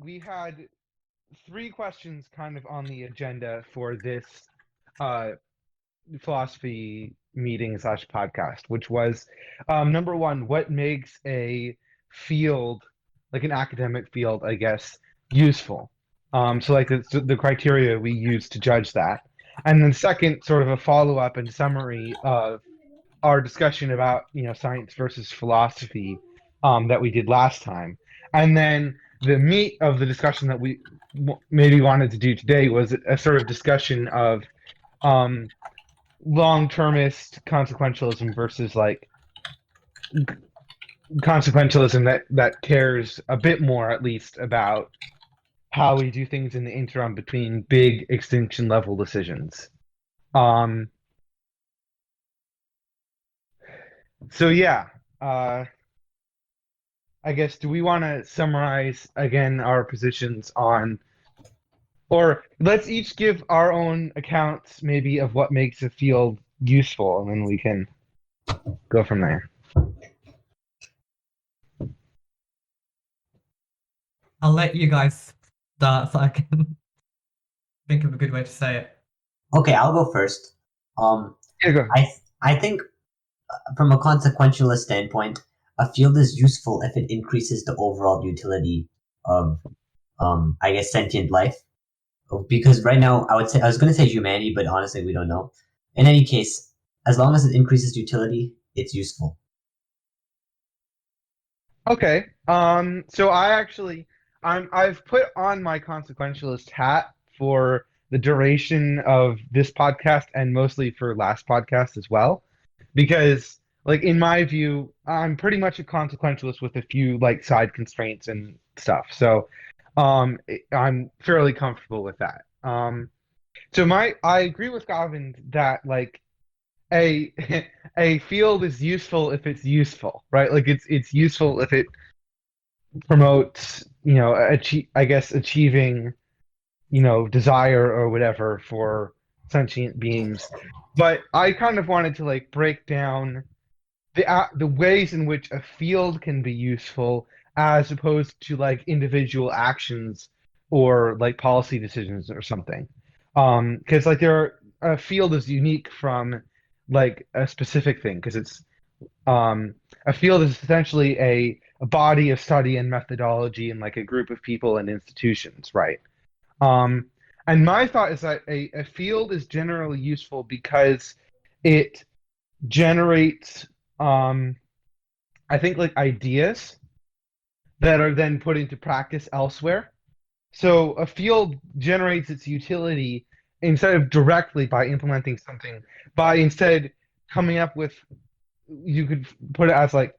we had three questions kind of on the agenda for this uh, philosophy meeting slash podcast, which was number one, what makes a field, like an academic field, I guess, useful? So like the criteria we use to judge that. And then second, sort of a follow-up and summary of our discussion about, science versus philosophy that we did last time. And then the meat of the discussion that we maybe wanted to do today was a sort of discussion of um, long-termist consequentialism versus like consequentialism that cares a bit more, at least, about how we do things in the interim between big extinction level decisions. Um, so yeah, I guess, do we want to summarize again our positions on, or let's each give our own accounts maybe of what makes a field useful, and then we can go from there. I'll let you guys start so I can think of a good way to say it. Okay, I'll go first. Yeah, go. I think from a consequentialist standpoint, a field is useful if it increases the overall utility of, I guess, sentient life. Because right now, I was going to say humanity, but honestly, we don't know. In any case, as long as it increases utility, it's useful. Okay. So I've put on my consequentialist hat for the duration of this podcast and mostly for last podcast as well, because like in my view, I'm pretty much a consequentialist with a few like side constraints and stuff. So, I'm fairly comfortable with that. So I agree with Gavin that like a a field is useful if it's useful, right? Like it's useful if it promotes, achieving, desire or whatever for sentient beings. But I kind of wanted to like break down the ways in which a field can be useful as opposed to like individual actions or like policy decisions or something. Because like a field is unique from like a specific thing because it's a field is essentially a body of study and methodology and like a group of people and institutions, right? Um, and my thought is that a field is generally useful because it generates, I think, like ideas that are then put into practice elsewhere. So a field generates its utility instead of directly by implementing something, by instead coming up with, you could put it as like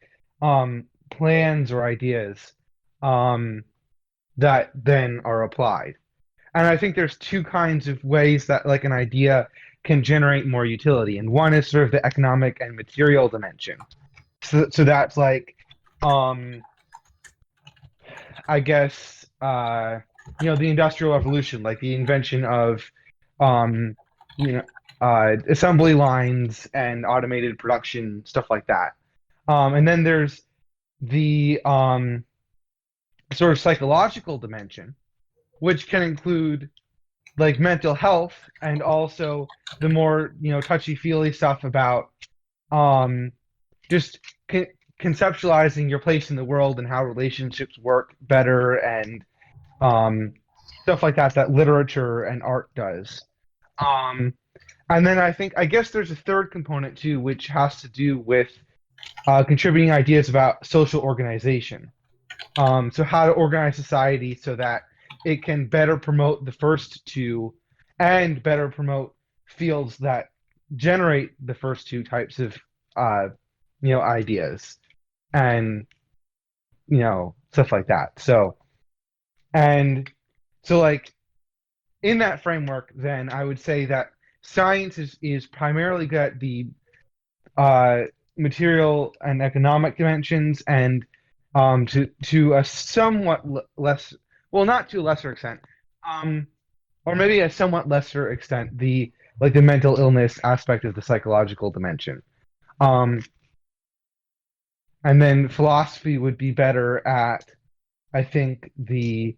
plans or ideas that then are applied. And I think there's two kinds of ways that like an idea can generate more utility. And one is sort of the economic and material dimension. So that's like, I guess, the Industrial Revolution, like the invention of, assembly lines and automated production, stuff like that. And then there's the sort of psychological dimension, which can include like mental health and also the more touchy-feely stuff about just conceptualizing your place in the world and how relationships work better and stuff like that literature and art does. And then I guess there's a third component too, which has to do with contributing ideas about social organization. So how to organize society so that it can better promote the first two and better promote fields that generate the first two types of ideas and stuff like that. So like in that framework, then I would say that science is primarily good at the material and economic dimensions, and to a somewhat less, well, not to a lesser extent, or maybe a somewhat lesser extent, the mental illness aspect of the psychological dimension. And then philosophy would be better at I think the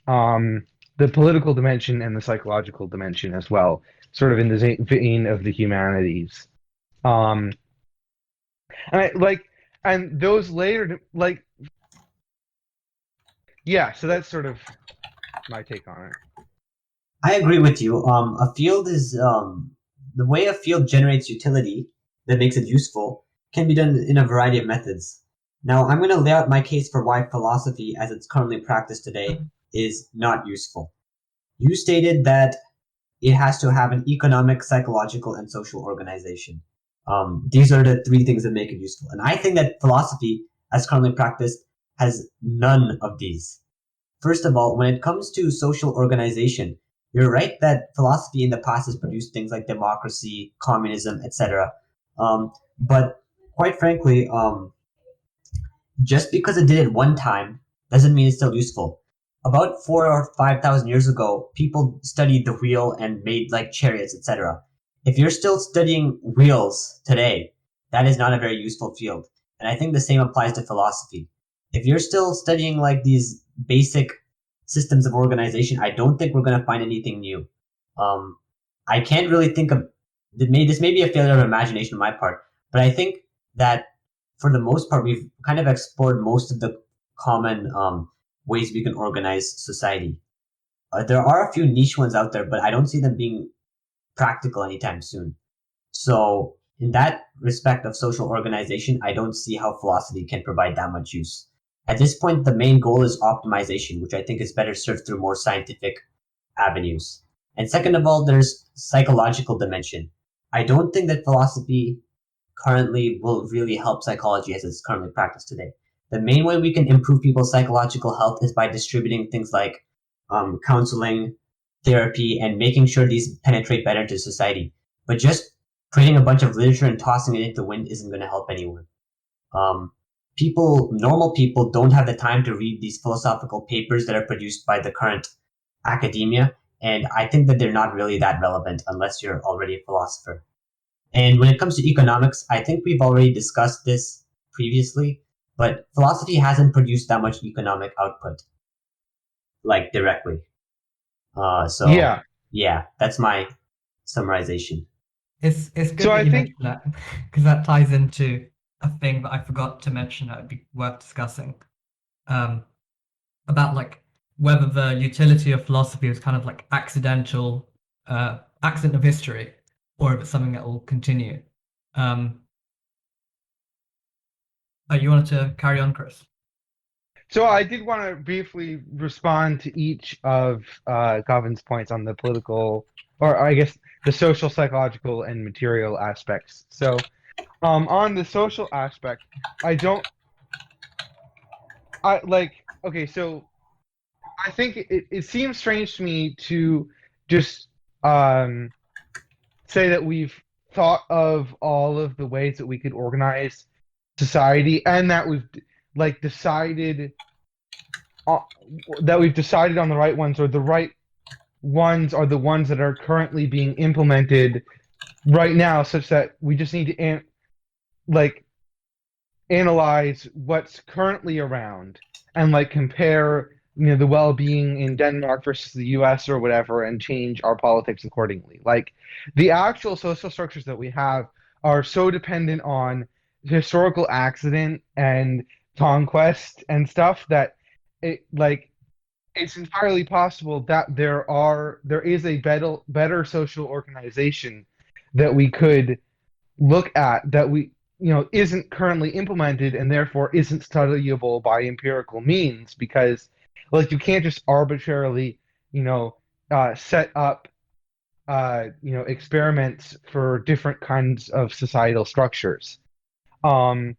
political dimension and the psychological dimension as well, sort of in the vein of the humanities. Um, and and those later, yeah. So that's sort of my take on it. I agree with you. A field is the way a field generates utility that makes it useful can be done in a variety of methods. Now, I'm going to lay out my case for why philosophy, as it's currently practiced today, is not useful. You stated that it has to have an economic, psychological, and social organization. These are the three things that make it useful. And I think that philosophy, as currently practiced, has none of these. First of all, when it comes to social organization, you're right that philosophy in the past has produced things like democracy, communism, etc. But quite frankly, just because it did it one time doesn't mean it's still useful. About 4 or 5 thousand years ago, people studied the wheel and made like chariots, etc. If you're still studying wheels today, that is not a very useful field. And I think the same applies to philosophy. If you're still studying like these basic systems of organization, I don't think we're going to find anything new. Um, I can't really think of this may be a failure of imagination on my part, but I think that for the most part, we've kind of explored most of the common ways we can organize society. There are a few niche ones out there, but I don't see them being practical anytime soon. So, in that respect of social organization, I don't see how philosophy can provide that much use. At this point, the main goal is optimization, which I think is better served through more scientific avenues. And second of all, there's psychological dimension. I don't think that philosophy currently will really help psychology as it's currently practiced today. The main way we can improve people's psychological health is by distributing things like counseling, therapy, and making sure these penetrate better into society. But just creating a bunch of literature and tossing it into the wind isn't going to help anyone. Um, Normal people, don't have the time to read these philosophical papers that are produced by the current academia, and I think that they're not really that relevant unless you're already a philosopher. And when it comes to economics, I think we've already discussed this previously, but philosophy hasn't produced that much economic output, like directly. So Yeah. yeah, that's my summarization. It's good So that I you think mentioned that because that ties into a thing that I forgot to mention that would be worth discussing. Um, about like whether the utility of philosophy is kind of like accident of history, or if it's something that will continue. Um, you wanted to carry on, Chris? so. I did want to briefly respond to each of Gavin's points on the political, or I guess the social, psychological, and material aspects. So, on the social aspect, I don't, I like, okay, so I think it seems strange to me to just um, say that we've thought of all of the ways that we could organize society and that we've decided uh, that we've decided on the right ones, or the right ones are the ones that are currently being implemented right now, such that we just need to like analyze what's currently around and compare the well-being in Denmark versus the US or whatever, and change our politics accordingly. Like, the actual social structures that we have are so dependent on historical accident and conquest and stuff that it's entirely possible that there is a better social organization that we could look at, that we isn't currently implemented, and therefore isn't studyable by empirical means, because you can't just arbitrarily set up experiments for different kinds of societal structures. And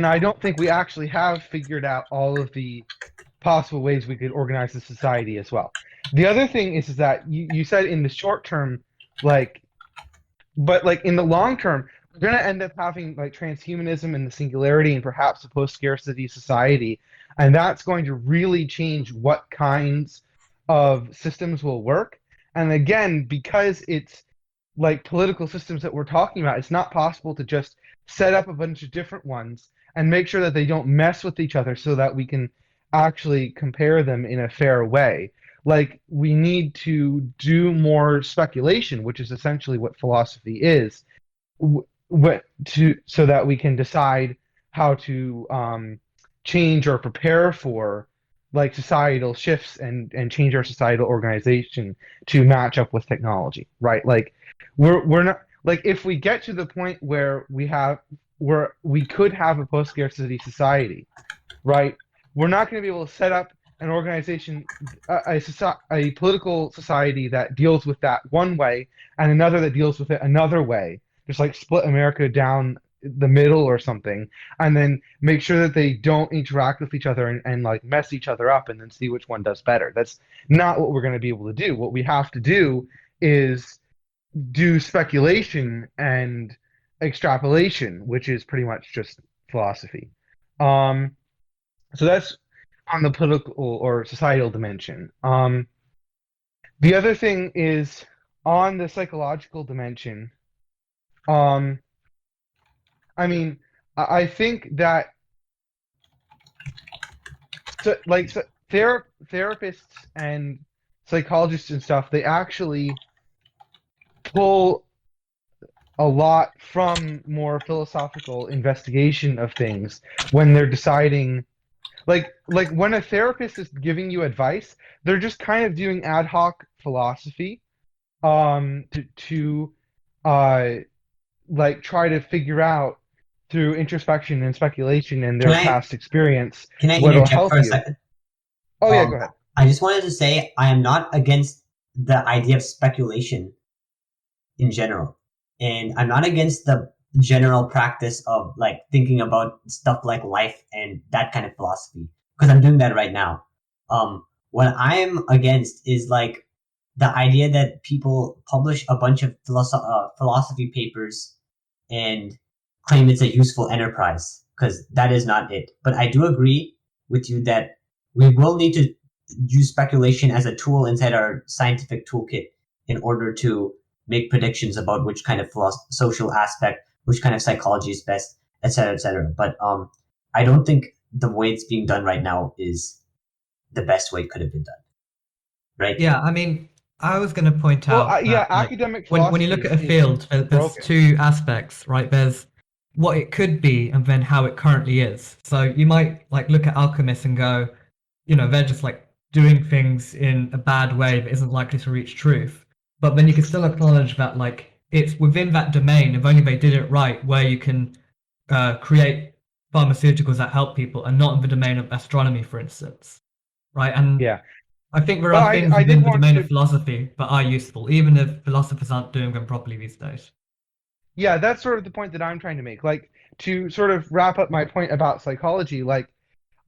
I don't think we actually have figured out all of the possible ways we could organize the society as well. The other thing is that you said in the short term, like, but in the long term, we're going to end up having transhumanism and the singularity and perhaps a post-scarcity society, and that's going to really change what kinds of systems will work. And again, because it's political systems that we're talking about, it's not possible to just set up a bunch of different ones and make sure that they don't mess with each other so that we can actually compare them in a fair way. Like, we need to do more speculation, which is essentially what philosophy is, what to so that we can decide how to change or prepare for like societal shifts and change our societal organization to match up with technology, right? Like, we're not like, if we get to the point where we could have a post-scarcity society, right? We're not going to be able to set up an organization, a political society that deals with that one way and another that deals with it another way. Just like split America down the middle or something, and then make sure that they don't interact with each other and like mess each other up and then see which one does better. That's not what we're going to be able to do. What we have to do is do speculation and extrapolation, which is pretty much just philosophy. Um, so that's on the political or societal dimension. The other thing is on the psychological dimension. Um, I mean, I think that so therapists and psychologists and stuff, they actually pull a lot from more philosophical investigation of things when they're deciding. Like when a therapist is giving you advice, they're just kind of doing ad hoc philosophy to uh like try to figure out through introspection and speculation and Can their I past experience can I what'll interject help for a you. second? Oh yeah, go ahead. I just wanted to say I am not against the idea of speculation in general, and I'm not against the general practice of like thinking about stuff like life and that kind of philosophy, because I'm doing that right now. What I'm against is like the idea that people publish a bunch of philosophy papers and claim it's a useful enterprise, because that is not it. But I do agree with you that we will need to use speculation as a tool inside our scientific toolkit in order to make predictions about which kind of social aspect, which kind of psychology is best, etc., etc. But I don't think the way it's being done right now is the best way it could have been done. Right? Yeah, I mean, I was going to point Well, out yeah, that, like, academic when you philosophy look at a is field, there's broken. two aspects, right? There's what it could be, and then how it currently is. So you might like look at alchemists and go, they're just like doing things in a bad way that isn't likely to reach truth. But then you can still acknowledge that like it's within that domain, if only they did it right, where you can create pharmaceuticals that help people, and not in the domain of astronomy, for instance, right? And Yeah, I think there but are I things I did within the want domain of to. philosophy that are useful, even if philosophers aren't doing them properly these days. Yeah, that's sort of the point that I'm trying to make. Like, to sort of wrap up my point about psychology, like,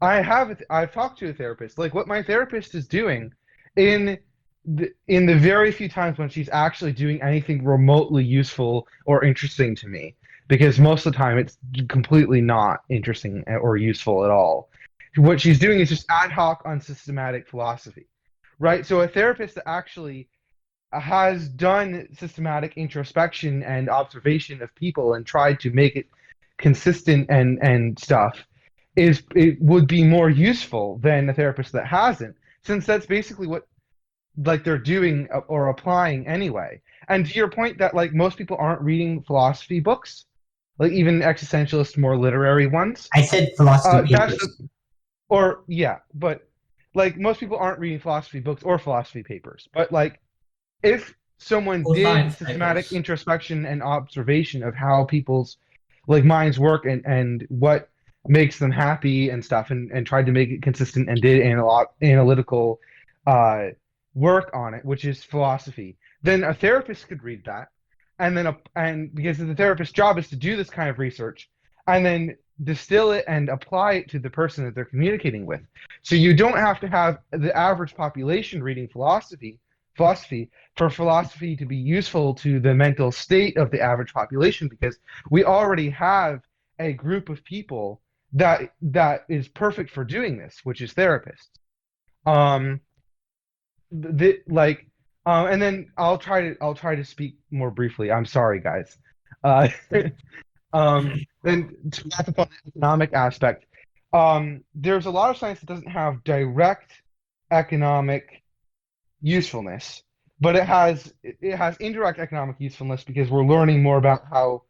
I've talked to a therapist. Like, what my therapist is doing in the very few times when she's actually doing anything remotely useful or interesting to me, because most of the time it's completely not interesting or useful at all. What she's doing is just ad hoc, unsystematic philosophy, right? So a therapist that actually has done systematic introspection and observation of people and tried to make it consistent and stuff it would be more useful than a therapist that hasn't, since that's basically what like they're doing or applying anyway. And to your point that like most people aren't reading philosophy books, like even existentialist more literary ones, I said philosophy that's papers. or yeah, but like most people aren't reading philosophy books or philosophy papers, but like if someone Or did science systematic papers. introspection and observation of how people's like minds work and what makes them happy and stuff and tried to make it consistent and did analytical uh, work on it, which is philosophy, then a therapist could read that and because the therapist's job is to do this kind of research and then distill it and apply it to the person that they're communicating with. So you don't have to have the average population reading philosophy for philosophy to be useful to the mental state of the average population, because we already have a group of people that is perfect for doing this, which is therapists. Um, like, and then I'll try to speak more briefly. I'm sorry, guys. Uh, Then to wrap up on the economic aspect, there's a lot of science that doesn't have direct economic usefulness, but it has indirect economic usefulness because we're learning more about how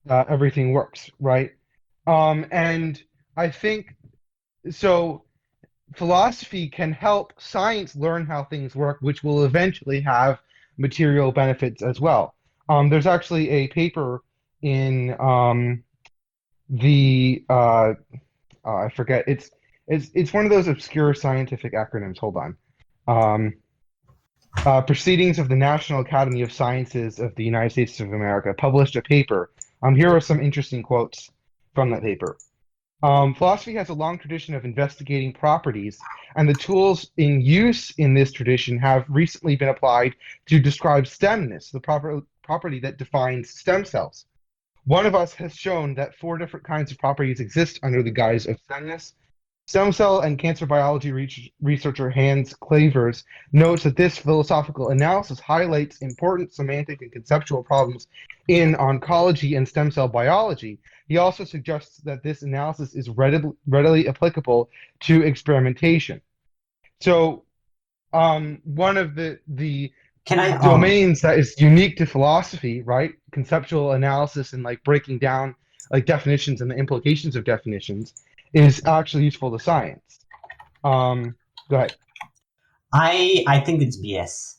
everything works, right? And I think so. Philosophy can help science learn how things work, which will eventually have material benefits as well. There's actually a paper in the I forget it's one of those obscure scientific acronyms. Hold on. Um, Proceedings of the National Academy of Sciences of the United States of America published a paper. Here are some interesting quotes from that paper. Philosophy has a long tradition of investigating properties, and the tools in use in this tradition have recently been applied to describe stemness, the property that defines stem cells. One of us has shown that four different kinds of properties exist under the guise of stemness. Stem cell and cancer biology researcher Hans Clavers notes that this philosophical analysis highlights important semantic and conceptual problems in oncology and stem cell biology. He also suggests that this analysis is readily applicable to experimentation. So, one of the Can I domains that is unique to philosophy, right? Conceptual analysis and like breaking down like definitions and the implications of definitions is actually useful to science. Go ahead. I think it's BS.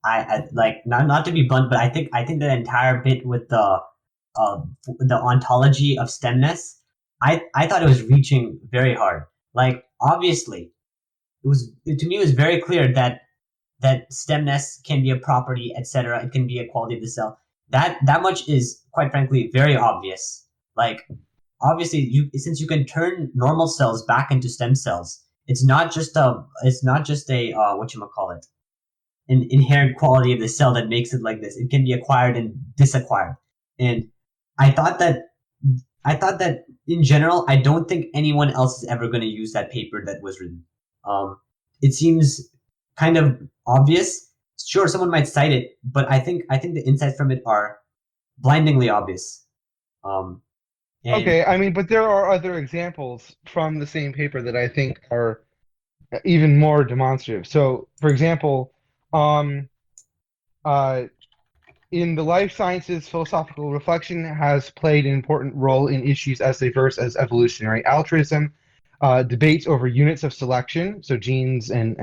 I like not to be blunt, but I think the entire bit with the ontology of stemness, I thought it was reaching very hard. Like obviously, to me it was very clear that stemness can be a property, etc. It can be a quality of the cell. That much is quite frankly very obvious. Like obviously, since you can turn normal cells back into stem cells, it's not just a what you call it, an inherent quality of the cell that makes it like this. It can be acquired and disacquired. And I thought that I thought that in general, I don't think anyone else is ever going to use that paper that was written. It seems kind of obvious. Sure, someone might cite it, but I think the insights from it are blindingly obvious. Um, and Okay, I mean, but there are other examples from the same paper that I think are even more demonstrative. So, for example, um, uh, in the life sciences, philosophical reflection has played an important role in issues as diverse as evolutionary altruism, debates over units of selection, so genes and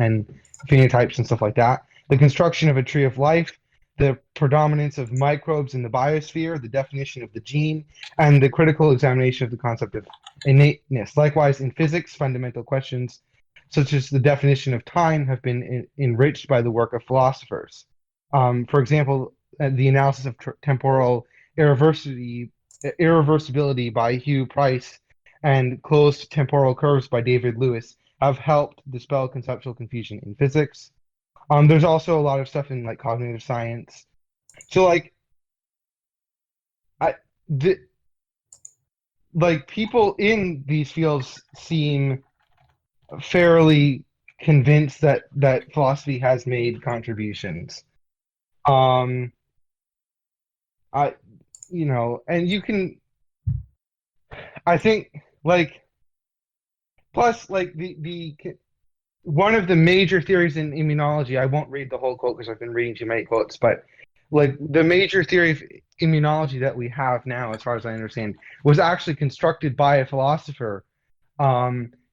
phenotypes and stuff like that, the construction of a tree of life, the predominance of microbes in the biosphere, the definition of the gene, and the critical examination of the concept of innateness. Likewise, in physics, fundamental questions such as the definition of time have been enriched by the work of philosophers. For example, the analysis of temporal irreversibility by Hugh Price and closed temporal curves by David Lewis have helped dispel conceptual confusion in physics. There's also a lot of stuff in like cognitive science. So I the like people in these fields seem fairly convinced that philosophy has made contributions. Um, I and you can I think like plus like the one of the major theories in immunology, I won't read the whole quote because I've been reading too many quotes, but like the major theory of immunology that we have now, as far as I understand, was actually constructed by a philosopher,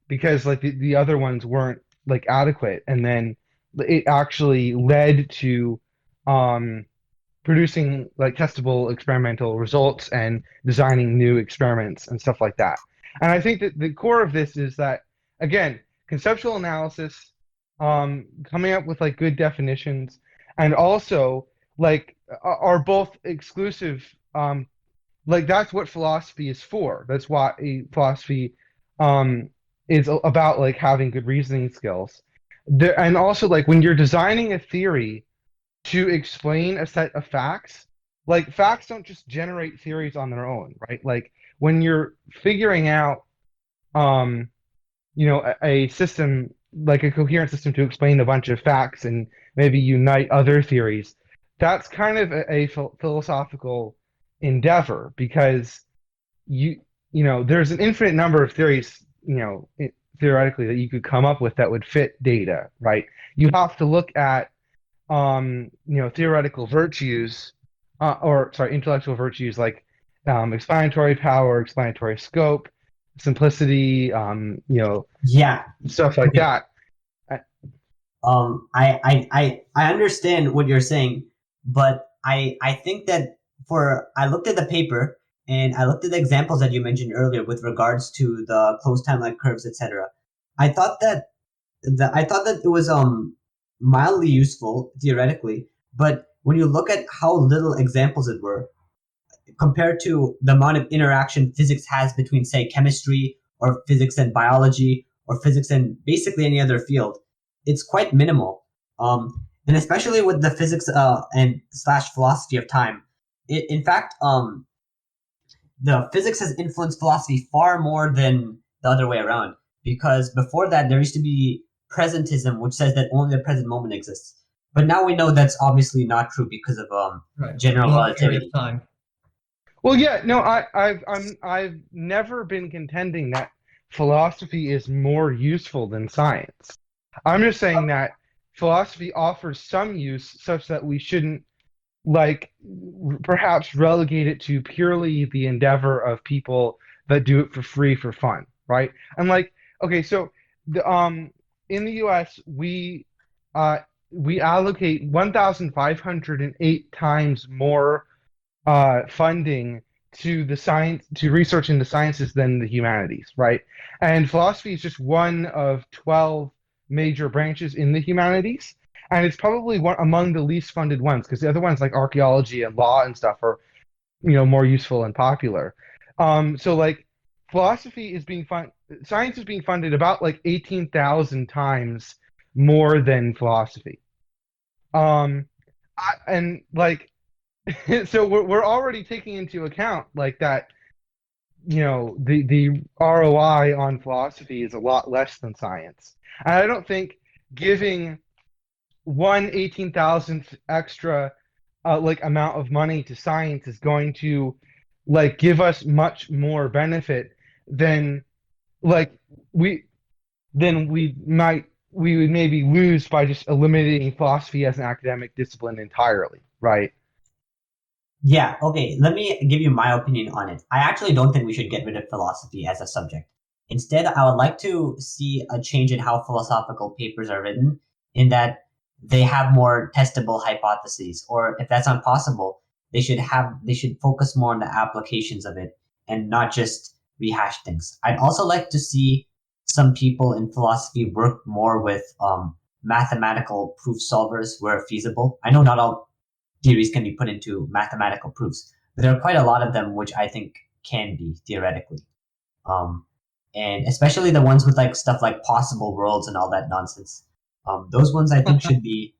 because like the other ones weren't like adequate, and then it actually led to um, producing like testable experimental results and designing new experiments and stuff like that. And I think that the core of this is that again, conceptual analysis, coming up with like good definitions, and also like are both exclusive. Like that's what philosophy is for. That's why philosophy um, is about like having good reasoning skills. And also like when you're designing a theory to explain a set of facts, like facts don't just generate theories on their own, right? Like when you're figuring out, um, a system, like a coherent system to explain a bunch of facts and maybe unite other theories, that's kind of a philosophical endeavor because you there's an infinite number of theories, theoretically that you could come up with that would fit data, right? You have to look at theoretical virtues, or sorry, intellectual virtues like explanatory power, explanatory scope, simplicity, Yeah. stuff like Okay. that. I understand what you're saying, but I think that I looked at the paper and I looked at the examples that you mentioned earlier with regards to the closed timeline curves, etc. I thought that I thought that it was mildly useful theoretically, but when you look at how little examples it were compared to the amount of interaction physics has between, say, chemistry or physics and biology or physics and basically any other field, it's quite minimal. And especially with the physics and slash philosophy of time, in fact, the physics has influenced philosophy far more than the other way around. Because before that, there used to be presentism, which says that only the present moment exists. But now we know that's obviously not true because of Right. general Block theory of relativity. time. Well, yeah, no, I've never been contending that philosophy is more useful than science. I'm just saying that philosophy offers some use such that we shouldn't like perhaps relegate it to purely the endeavor of people that do it for free for fun, right? And like, okay, so the in the US uh we allocate 1,508 times more funding to the science to research in the sciences than the humanities, right? And philosophy is just one of 12 major branches in the humanities, and it's probably one among the least funded ones because the other ones like archaeology and law and stuff are more useful and popular. So like philosophy is being fun science is being funded about like 18,000 times more than philosophy. And like so we're already taking into account like that, the ROI on philosophy is a lot less than science. And I don't think giving 1/18,000th extra like amount of money to science is going to like give us much more benefit than like we we would maybe lose by just eliminating philosophy as an academic discipline entirely, right? Yeah, okay, let me give you my opinion on it. I actually don't think we should get rid of philosophy as a subject. Instead, I would like to see a change in how philosophical papers are written, in that they have more testable hypotheses, or if that's not possible, they should focus more on the applications of it and not just rehash things. I'd also like to see some people in philosophy work more with mathematical proof solvers where feasible. I know not all theories can be put into mathematical proofs. But there are quite a lot of them which I think can be theoretically. Um, and especially the ones with like stuff like possible worlds and all that nonsense. Those ones I think should be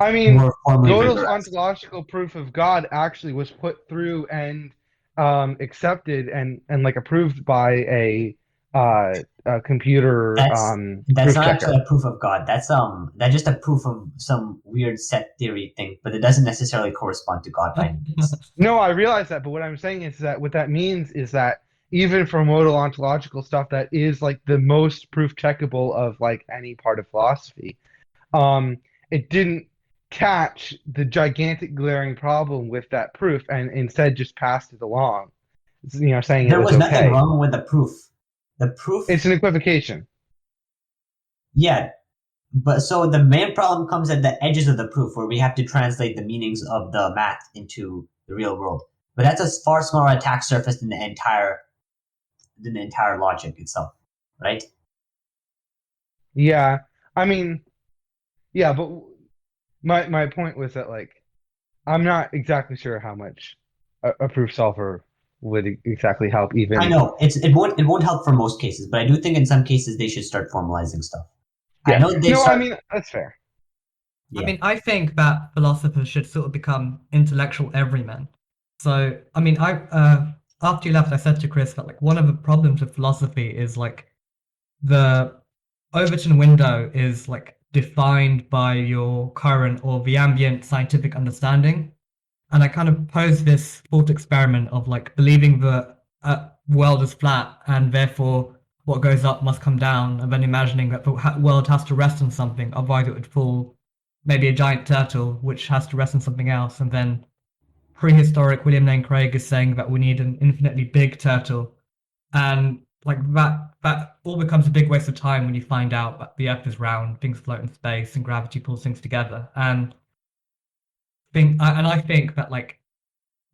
I mean, more formally Gödel's rigorous. ontological proof of God actually was put through and accepted and like approved by a computer That's proof not actually checker. a proof of God. That's just a proof of some weird set theory thing, but it doesn't necessarily correspond to God by any means. No, I realize that, but what I'm saying is that what that means is that even for modal ontological stuff that is like the most proof checkable of like any part of philosophy, um, it didn't catch the gigantic glaring problem with that proof and instead just passed it along, saying it There was was nothing okay. wrong with the proof. The proof, It's an equivocation. yeah, but so the main problem comes at the edges of the proof where we have to translate the meanings of the math into the real world. But that's a far smaller attack surface than the entire logic itself, right? Yeah, I mean, yeah, but my point was that like I'm not exactly sure how much a proof solver would exactly help I even. know it won't help for most cases, but I do think in some cases they should start formalizing stuff. I Yeah, know they no, I start. mean that's fair. I Yeah, mean, I think that philosophers should sort of become intellectual everymen. So, I mean, after you left, I said to Chris that like one of the problems with philosophy is like the Overton window is like defined by your current or the ambient scientific understanding. And I kind of posed this thought experiment of like believing the world is flat and therefore what goes up must come down, and then imagining that the world has to rest on something, otherwise it would fall. Maybe a giant turtle, which has to rest on something else, and then prehistoric William Lane Craig is saying that we need an infinitely big turtle, and like that all becomes a big waste of time when you find out that the Earth is round, things float in space, and gravity pulls things together. And I think that like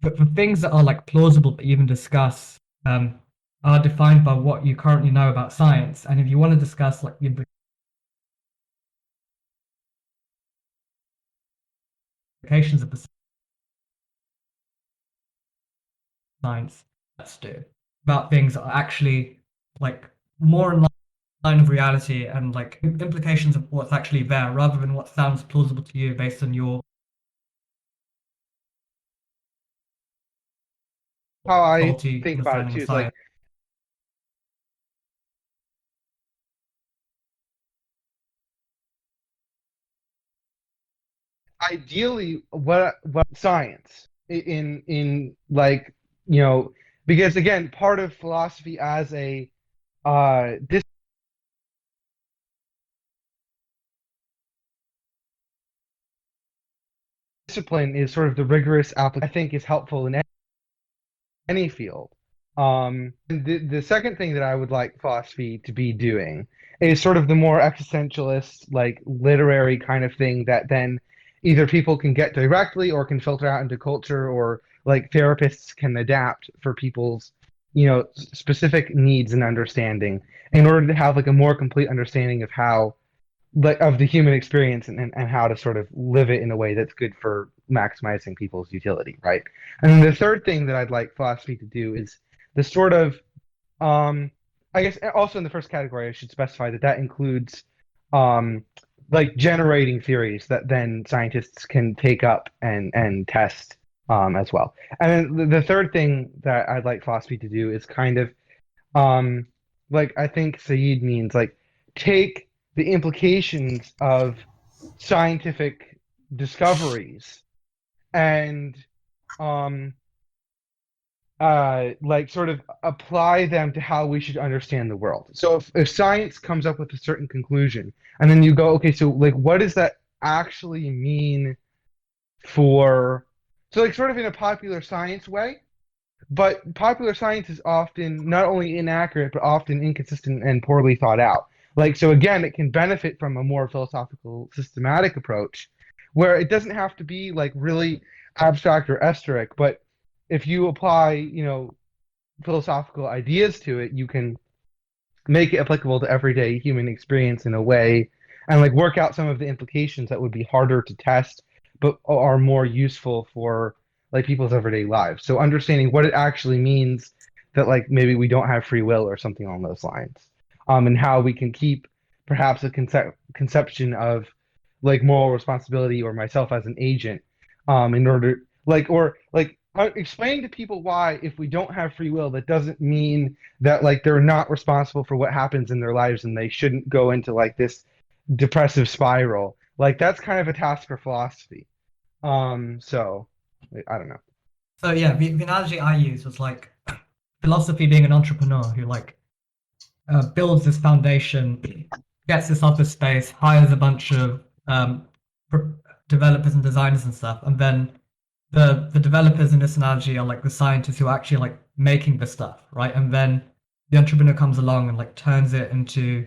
but for things that are like plausible to even discuss, are defined by what you currently know about science. And if you want to discuss like the implications of the science, let's do about things that are actually like more in line of reality and like implications of what's actually there, rather than what sounds plausible to you based on your How I faulty think about it understanding too of is like science. ideally what science in like you know because again part of philosophy as a uh discipline is sort of the rigorous application I think is helpful in any field. The second thing that I would like philosophy to be doing is sort of the more existentialist, like literary kind of thing that then either people can get directly or can filter out into culture or like therapists can adapt for people's, specific needs and understanding in order to have like a more complete understanding of how like of the human experience and how to sort of live it in a way that's good for maximizing people's utility, right? And then the third thing that I'd like philosophy to do is the sort of I guess also in the first category I should specify that that includes um like generating theories that then scientists can take up and test as well. And then the third thing that I'd like philosophy to do is kind of um, like I think Said means like take the implications of scientific discoveries and um, like sort of apply them to how we should understand the world. So if science comes up with a certain conclusion, and then you go, okay, so like what does that actually mean for so like sort of in a popular science way, but popular science is often not only inaccurate, but often inconsistent and poorly thought out. Like, so again, it can benefit from a more philosophical, systematic approach where it doesn't have to be like really abstract or esoteric, but if you apply, philosophical ideas to it, you can make it applicable to everyday human experience in a way and like work out some of the implications that would be harder to test but are more useful for like people's everyday lives. So understanding what it actually means that like maybe we don't have free will or something along those lines. And how we can keep perhaps a conception of like moral responsibility or myself as an agent in order like or like explain to people why if we don't have free will that doesn't mean that like they're not responsible for what happens in their lives and they shouldn't go into like this depressive spiral. Like that's kind of a task for philosophy. So I don't know. So yeah, the analogy I used was like philosophy being an entrepreneur who like builds this foundation, gets this office space, hires a bunch of developers and designers and stuff, and then the developers in this analogy are like the scientists who are actually like making the stuff, right? And then the entrepreneur comes along and like turns it into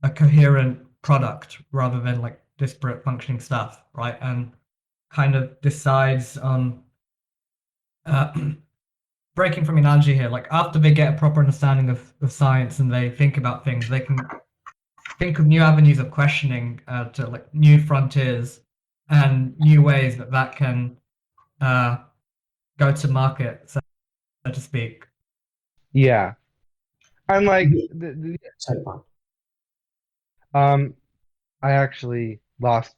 a coherent product rather than like disparate functioning stuff, right? And kind of decides on uh, breaking from analogy here, like after they get a proper understanding of science and they think about things, they can think of new avenues of questioning to like new frontiers and new ways that that can uh, go to market, so to speak. Yeah. I'm like Sorry, Juan. um I actually lost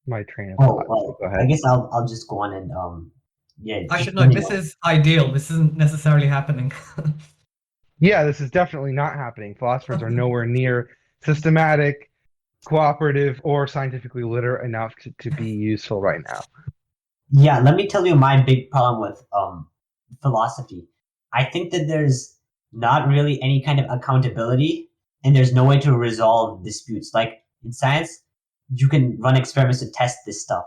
my train of Oh, thought. So well, go I ahead. guess I'll just go on and yeah, I just should note finish. this is ideal. This isn't necessarily happening. Yeah, this is definitely not happening. Philosophers are nowhere near systematic, cooperative, or scientifically literate enough to be useful right now. Yeah, let me tell you my big problem with philosophy. I think that there's not really any kind of accountability, and there's no way to resolve disputes. Like in science, you can run experiments to test this stuff.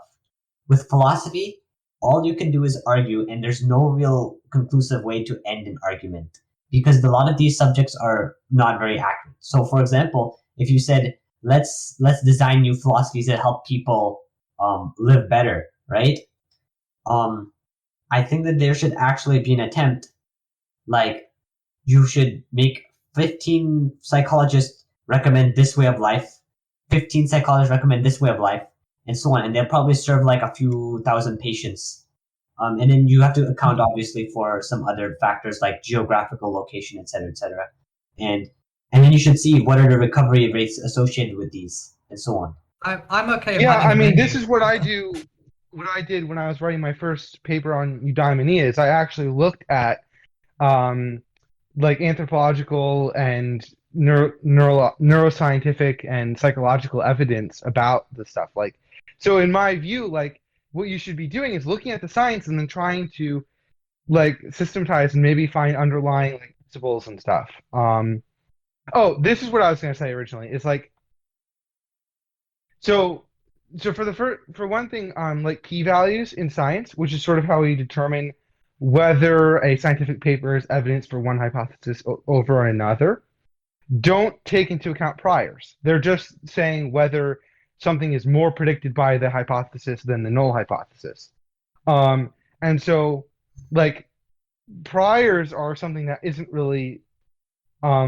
With philosophy, all you can do is argue, and there's no real conclusive way to end an argument because a lot of these subjects are not very accurate. So, for example, if you said let's design new philosophies that help people live better, right? Um, I think that there should actually be an attempt, like you should make 15 psychologists recommend this way of life, 15 psychologists recommend this way of life, and so on. And they'll probably serve like a few thousand patients. And then you have to account obviously for some other factors like geographical location, et cetera, et cetera. And and then you should see what are the recovery rates associated with these, and so on. I'm okay with Yeah, having I a mean, this menu. is what I do. What I did when I was writing my first paper on eudaimonia is I actually looked at um, like anthropological and neuroscientific and psychological evidence about this stuff. Like, so in my view, like what you should be doing is looking at the science and then trying to like systematize and maybe find underlying like principles and stuff. Oh, this is what I was going to say originally. It's like so so for one thing, like p-values in science, which is sort of how we determine whether a scientific paper is evidence for one hypothesis over another, don't take into account priors. They're just saying whether something is more predicted by the hypothesis than the null hypothesis. And so, like, priors are something that isn't really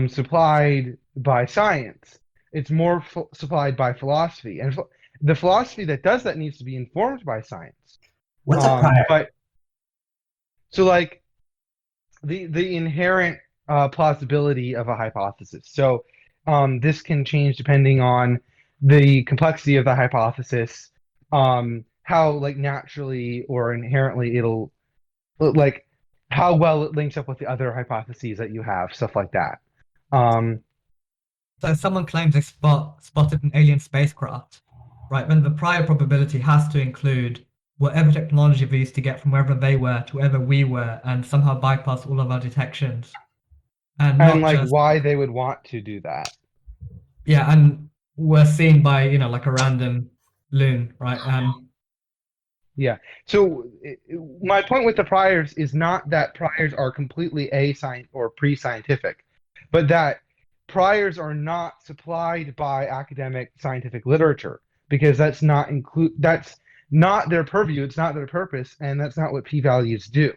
supplied by science. It's more supplied by philosophy, and the philosophy that does that needs to be informed by science. What's a prior? But so like the inherent plausibility of a hypothesis. So this can change depending on the complexity of the hypothesis, how like naturally or inherently it'll like how well it links up with the other hypotheses that you have, stuff like that. Um, So someone claims they spotted an alien spacecraft, right? Then the prior probability has to include whatever technology we used to get from wherever they were to wherever we were, and somehow bypass all of our detections, and and not like just why they would want to do that. yeah, and we're seen by like a random loon, right? Yeah. So my point with the priors is not that priors are completely a-science or pre-scientific, but that priors are not supplied by academic scientific literature because that's not their purview, it's not their purpose, and that's not what p-values do.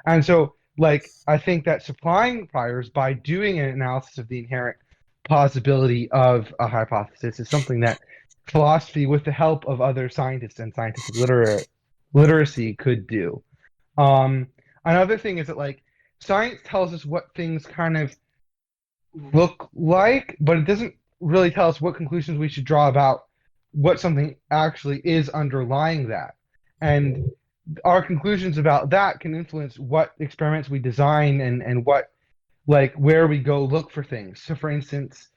And so like I think that supplying priors by doing an analysis of the inherent plausibility of a hypothesis is something that philosophy with the help of other scientists and scientific literacy could do. Um, Another thing is that like science tells us what things kind of look like, but it doesn't really tell us what conclusions we should draw about what something actually is underlying that. And our conclusions about that can influence what experiments we design and what like where we go look for things. So, for instance,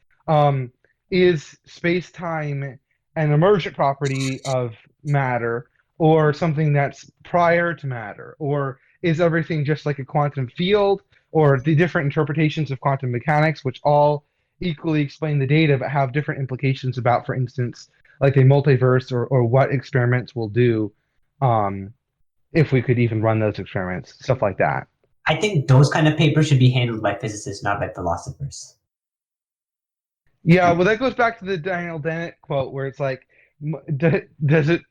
is space time an emergent property of matter or something that's prior to matter? Or is everything just like a quantum field or the different interpretations of quantum mechanics, which all equally explain the data but have different implications about, for instance, like a multiverse or what experiments will do um, if we could even run those experiments, stuff like that. I think those kind of papers should be handled by physicists, not by philosophers. Yeah, well, that goes back to the Daniel Dennett quote where it's like, does it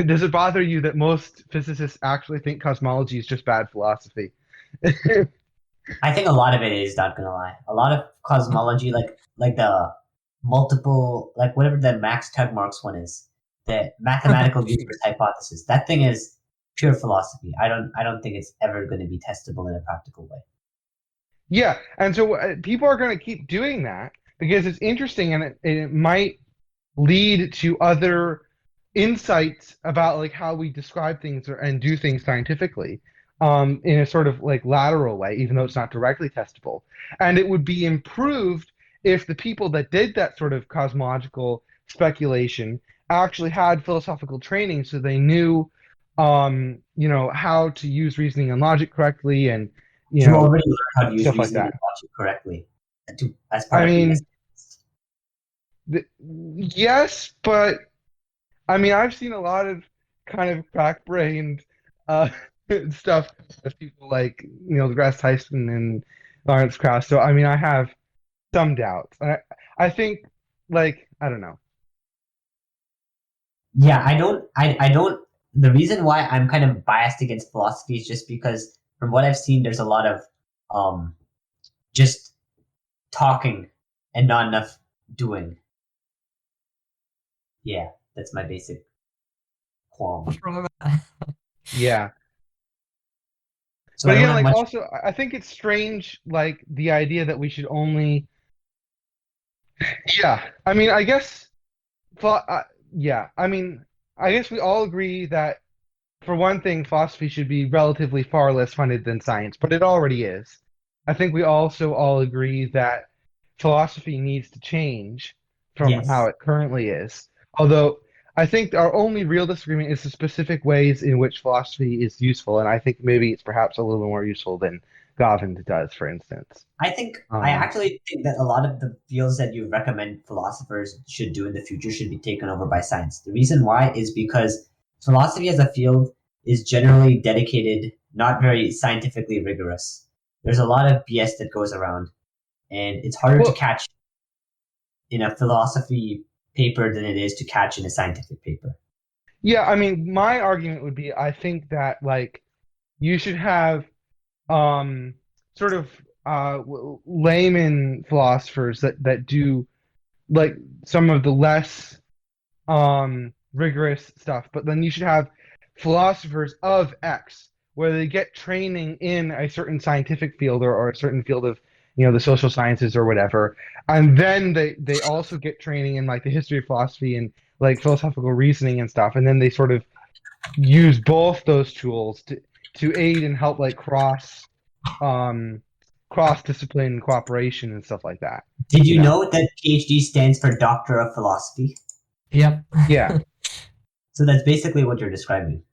does it bother you that most physicists actually think cosmology is just bad philosophy? I think a lot of it is, not gonna lie. A lot of cosmology, like the multiple, like whatever the Max Tegmark's one is, the mathematical universe hypothesis. That thing is pure philosophy. I don't think it's ever going to be testable in a practical way. Yeah, and so people are going to keep doing that because it's interesting and it might lead to other insights about like how we describe things and do things scientifically in a sort of like lateral way, even though it's not directly testable. And it would be improved if the people that did that sort of cosmological speculation actually had philosophical training so they knew how to use reasoning and logic correctly, and You already learned how to use stuff like reasoning that. and logic correctly as part I of being a mean, scientist. yes, but I mean, I've seen a lot of kind of crack-brained uh, stuff with people like deGrasse Tyson and Lawrence Krauss. So I mean, I have some doubts. I think like I don't know. Yeah, I don't. The reason why I'm kind of biased against philosophy is just because from what I've seen, there's a lot of um, just talking and not enough doing. Yeah, that's my basic qualm. What's wrong with that? Yeah. So I But don't again, have like much. also, I think it's strange, like the idea that we should only. Yeah, I mean, I guess. Yeah, I mean, I guess we all agree that for one thing, philosophy should be relatively far less funded than science, but it already is. I think we also all agree that philosophy needs to change from how Yes. it currently is. Although I think our only real disagreement is the specific ways in which philosophy is useful, and I think maybe it's perhaps a little more useful than Govind does, for instance. I actually think that a lot of the fields that you recommend philosophers should do in the future should be taken over by science. The reason why is because philosophy as a field is generally dedicated, not very scientifically rigorous. There's a lot of BS that goes around, and it's harder to Well, catch in a philosophy paper than it is to catch in a scientific paper. yeah, I mean, my argument would be I think that like you should have um, sort of layman philosophers that do like some of the less rigorous stuff, but then you should have philosophers of X where they get training in a certain scientific field or a certain field of the social sciences or whatever, and then they also get training in like the history of philosophy and like philosophical reasoning and stuff, and then they sort of use both those tools to aid and help like um cross discipline cooperation and stuff like that. Did You you know? know that PhD stands for Doctor of Philosophy? Yep. Yeah. So that's basically what you're describing.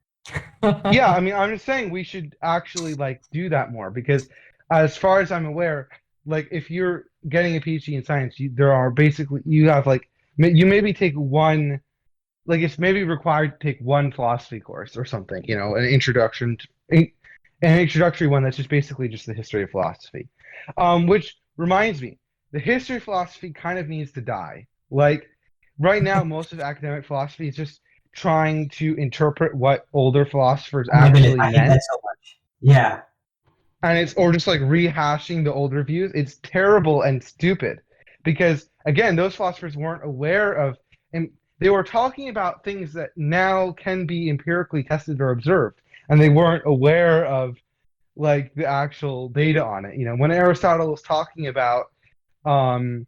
Yeah, I mean, I'm just saying we should actually like do that more because as far as I'm aware, like if you're getting a PhD in science, there are basically you have like you maybe take one like it's maybe required to take one philosophy course or something, an introduction an introductory one that's just basically just the history of philosophy. Which reminds me, the history of philosophy kind of needs to die. Like right now, most of academic philosophy is just trying to interpret what older philosophers Oh my goodness, actually I hate meant, that so much. Yeah. and it's or just like rehashing the older views. It's terrible and stupid because again, those philosophers weren't aware of, and they were talking about things that now can be empirically tested or observed, and they weren't aware of like the actual data on it. When Aristotle was talking about um,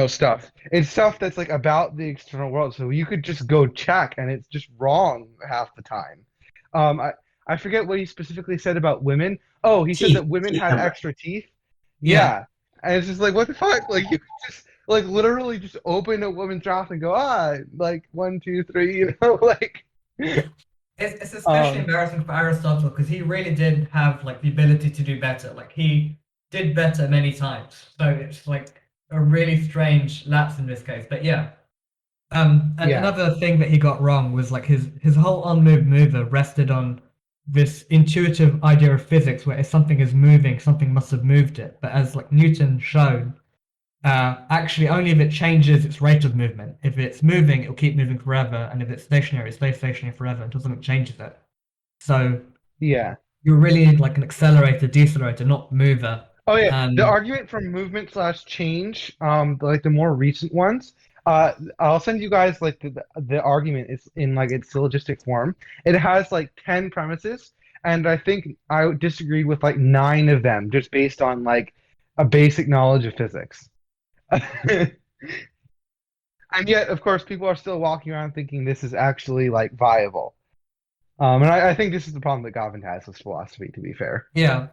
stuff, it's stuff that's like about the external world. So you could just go check, and it's just wrong half the time. I forget what he specifically said about women. Oh, he said Teeth. that women Teeth had number. extra teeth. Yeah. Yeah, and it's just like what the fuck? Like you could just like literally just open a woman's mouth and go like 1, 2, 3. Like It's especially um, embarrassing for Aristotle because he really did have like the ability to do better. Like he did better many times. So it's like a really strange lapse in this case. But yeah. And yeah, another thing that he got wrong was like his whole unmoved mover rested on this intuitive idea of physics where if something is moving, something must have moved it. But as like Newton showed, actually only if it changes its rate of movement. If it's moving, it'll keep moving forever, and if it's stationary, it stays stationary forever until something changes it. So yeah. you really need like an accelerator, decelerator, not mover. Oh yeah, the And argument from movement slash change, like the more recent ones. I'll send you guys like the argument is in like its syllogistic form. It has like 10 premises, and I think I disagreed with like 9 of them just based on like a basic knowledge of physics. And yet, of course, people are still walking around thinking this is actually like viable. And I think this is the problem that Gavin has with philosophy, to be fair. yeah,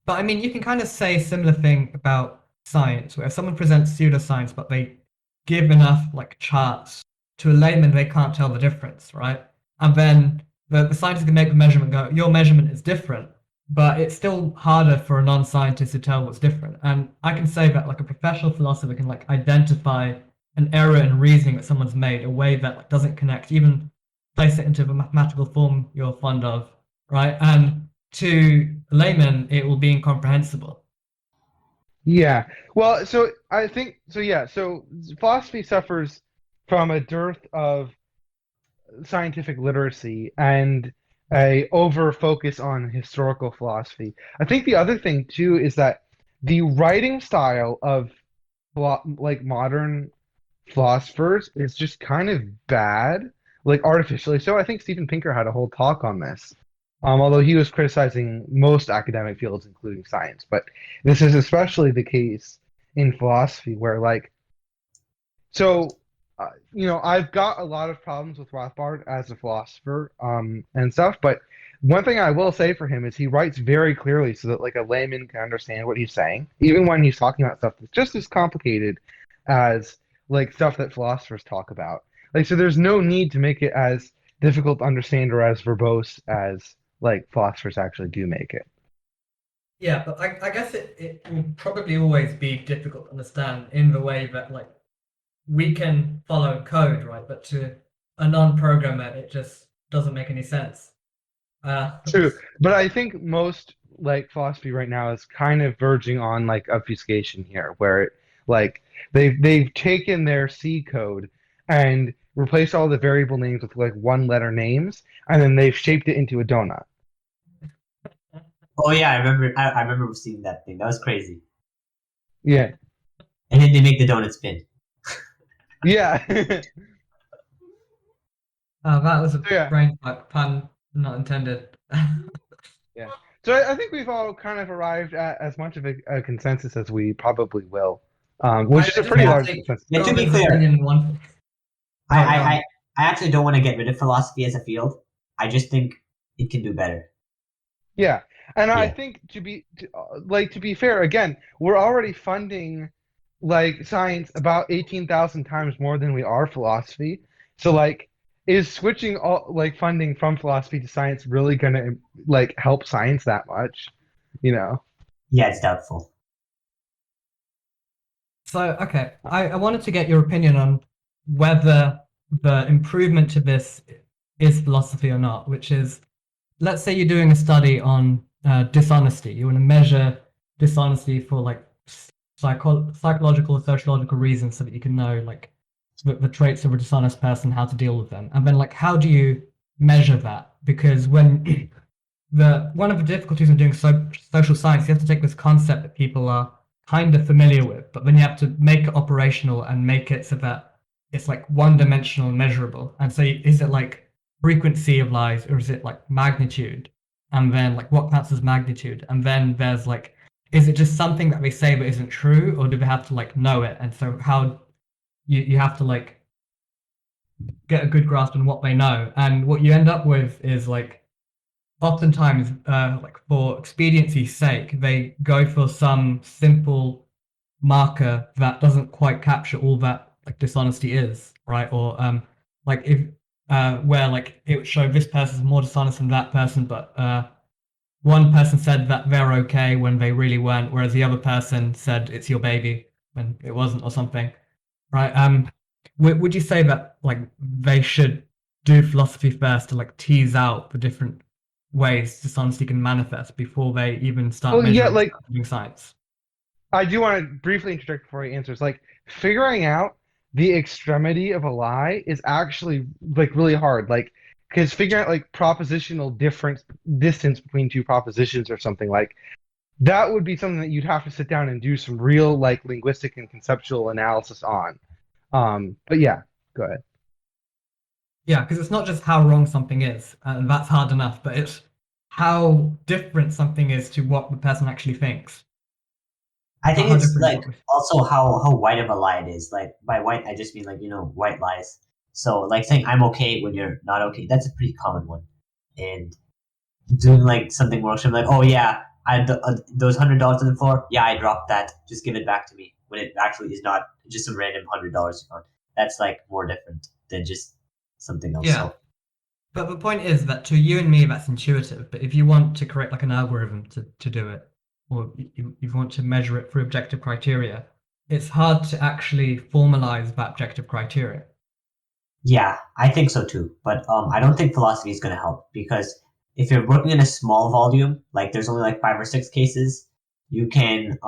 but I mean, you can kind of say a similar thing about science, where if someone presents pseudoscience, but they give enough like charts to a layman, they can't tell the difference, right? And then the scientist can make the measurement and go, your measurement is different, but it's still harder for a non-scientist to tell what's different. And I can say that like a professional philosopher can like identify an error in reasoning that someone's made, a way that like, doesn't connect, even place it into the mathematical form you're fond of, right? And to laymen, it will be incomprehensible. Yeah. Well, so I think so. Yeah. So philosophy suffers from a dearth of scientific literacy and a over focus on historical philosophy. I think the other thing too is that the writing style of like modern philosophers is just kind of bad, like artificially so. I think Steven Pinker had a whole talk on this, although he was criticizing most academic fields, including science. But this is especially the case in philosophy, where like so, I've got a lot of problems with Rothbard as a philosopher, and stuff. But one thing I will say for him is he writes very clearly, so that like a layman can understand what he's saying, even when he's talking about stuff that's just as complicated as like stuff that philosophers talk about. Like, so there's no need to make it as difficult to understand or as verbose as like philosophers actually do make it. Yeah, but I guess it will probably always be difficult to understand in the way that like we can follow code, right? But to a non-programmer, it just doesn't make any sense. Uh, True, but I think most like philosophy right now is kind of verging on like obfuscation here, where like they've taken their C code and replaced all the variable names with like one letter names, and then they've shaped it into a donut. Oh yeah, I remember. I remember seeing that thing. That was crazy. Yeah, And then they make the donut spin. yeah, that was a yeah, brain fuck pun, not intended. yeah. So I think we've all kind of arrived at as much of a consensus as we probably will, which is I a just pretty want Yeah. to large take consensus. Yeah. To be Roman's clear, opinion in one. I, Go I, on. I, I actually don't want to get rid of philosophy as a field. I just think it can do better. Yeah, and I Yeah. think to be fair, again, we're already funding like science about 18,000 times more than we are philosophy. So like, is switching all like funding from philosophy to science really gonna like help science that much? You know? Yeah, it's doubtful. So, okay, I wanted to get your opinion on whether the improvement to this is philosophy or not, which is, let's say you're doing a study on dishonesty. You want to measure dishonesty for like psychological or sociological reasons so that you can know like the traits of a dishonest person, how to deal with them. And then like, how do you measure that? Because when the one of the difficulties in doing social science, you have to take this concept that people are kind of familiar with, but then you have to make it operational and make it so that it's like one-dimensional and measurable. And so, is it like frequency of lies, or is it like magnitude? And then like what counts as magnitude? And then there's like, is it just something that they say but isn't true, or do they have to like know it? And so, how you have to like get a good grasp on what they know. And what you end up with is like oftentimes, like for expediency's sake, they go for some simple marker that doesn't quite capture all that like dishonesty is, right? Or like if where like it would show this person's more dishonest than that person, but one person said that they're okay when they really weren't, whereas the other person said it's your baby when it wasn't, or something, right? Would you say that like they should do philosophy first to like tease out the different ways dishonesty can manifest before they even start Well, yeah, measuring like stuff using science? I do want to briefly interject before he answers. Like figuring out the extremity of a lie is actually like really hard. Like because figuring out like propositional difference distance between two propositions or something like that would be something that you'd have to sit down and do some real like linguistic and conceptual analysis on. But yeah, go ahead. Yeah, because it's not just how wrong something is, and that's hard enough, but it's how different something is to what the person actually thinks. I think How it's different is like what we also how white of a lie it is. Like by white, I just mean like white lies. So like saying I'm okay when you're not okay. That's a pretty common one. And doing like something more extreme, like oh yeah, those $100 on the floor. Yeah, I dropped that. Just give it back to me. When it actually is not just some random $100 you found. That's like more different than just something else. Yeah. So But the point is that to you and me, that's intuitive. But if you want to create like an algorithm to do it, or you want to measure it through objective criteria, it's hard to actually formalize that objective criteria. Yeah, I think so too. But I don't think philosophy is going to help because if you're working in a small volume, like there's only like 5 or 6 cases, you can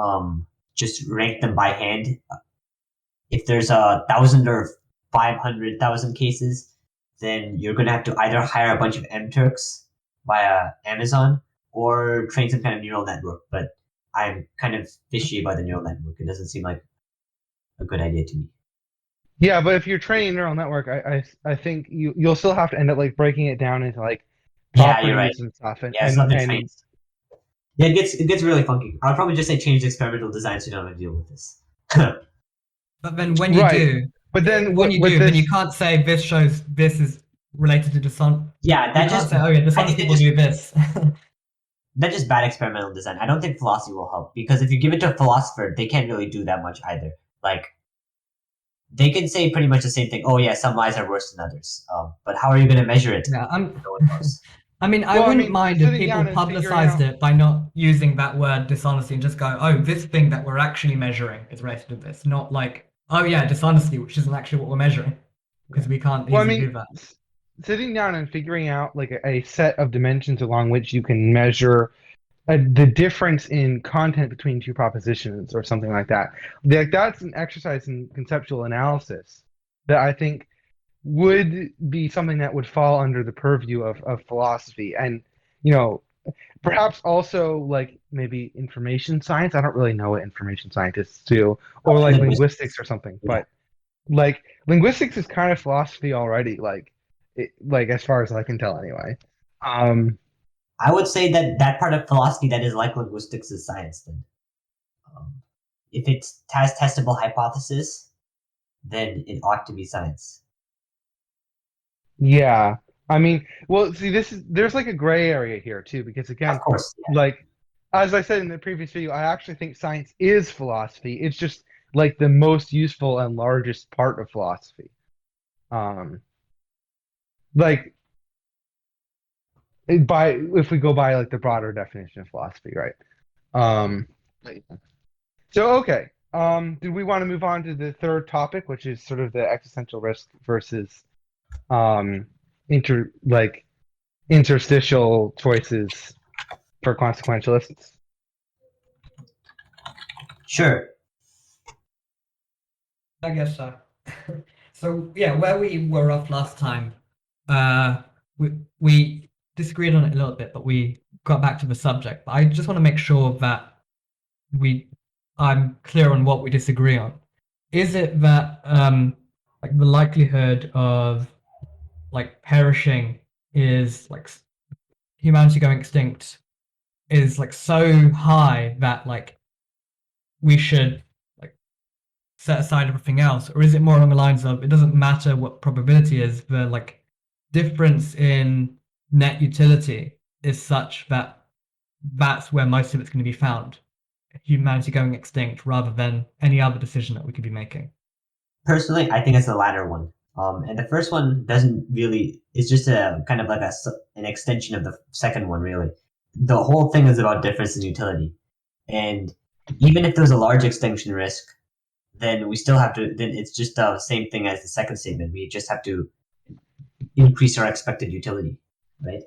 just rank them by hand. If there's 1,000 or 500,000 cases, then you're going to have to either hire a bunch of MTurks via Amazon or train some kind of neural network. But I'm kind of fishy about the neural network. It doesn't seem like a good idea to me. Yeah, but if you're training a neural network, I think you'll still have to end up like breaking it down into like Yeah, you're right. properties and stuff, Yeah, it's not the trains. Yeah, it gets really funky. I'll probably just say change the experimental design so you don't have to deal with this. But then when you right. do, But then when you with do, this, then you can't say this shows this is related to dishonesty. Yeah, You that can't just say, oh yeah, I think dishonesty that will just do this. that's just bad experimental design. I don't think philosophy will help because if you give it to a philosopher, they can't really do that much either. Like they can say pretty much the same thing. Oh yeah, some lies are worse than others. But how are you going to measure it? Yeah, No one knows. I mean, I well, I wouldn't mean, mind if sitting people down and figuring publicized out. it by not using that word dishonesty and just go, oh, this thing that we're actually measuring is related to this, not like, oh yeah, dishonesty, which isn't actually what we're measuring, because we can't Well, I easily mean, do that. sitting down and figuring out like a set of dimensions along which you can measure the difference in content between two propositions or something like that. Like that's an exercise in conceptual analysis that I think would be something that would fall under the purview of philosophy and you know perhaps also like maybe information science. I don't really know what information scientists do, or like linguistics Linguistics. or something, Yeah. but like linguistics is kind of philosophy already, like as far as I can tell anyway. um I would say that that part of philosophy that is like linguistics is science. Then, um, if it has testable hypothesis, then it ought to be science. Yeah. I mean, well, see, there's like a gray area here too, because Of again, course, yeah. like as I said in the previous video, I actually think science is philosophy. It's just like the most useful and largest part of philosophy. Um, like by if we go by like the broader definition of philosophy, right? Um, so okay. Do we want to move on to the third topic, which is sort of the existential risk versus um inter like interstitial choices for consequentialists? Sure. I guess so. So yeah, where we were off last time, we disagreed on it a little bit, but we got back to the subject. But I just want to make sure that we I'm clear on what we disagree on. Is it that like the likelihood of like perishing is like humanity going extinct is like so high that like we should like set aside everything else, or is it more along the lines of it doesn't matter what probability is, the like difference in net utility is such that that's where most of it's going to be found, humanity going extinct rather than any other decision that we could be making? Personally, I think it's the latter one. And the first one doesn't really. It's just a kind of like an extension of the second one. Really, the whole thing is about difference in utility, and even if there's a large extinction risk, then we still have to. Then it's just the same thing as the second statement. We just have to increase our expected utility, right?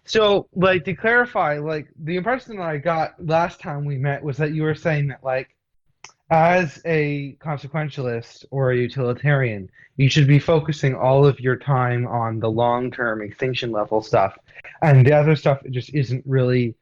So, like to clarify, like the impression that I got last time we met was that you were saying that like as a consequentialist or a utilitarian, you should be focusing all of your time on the long-term extinction level stuff, and the other stuff just isn't really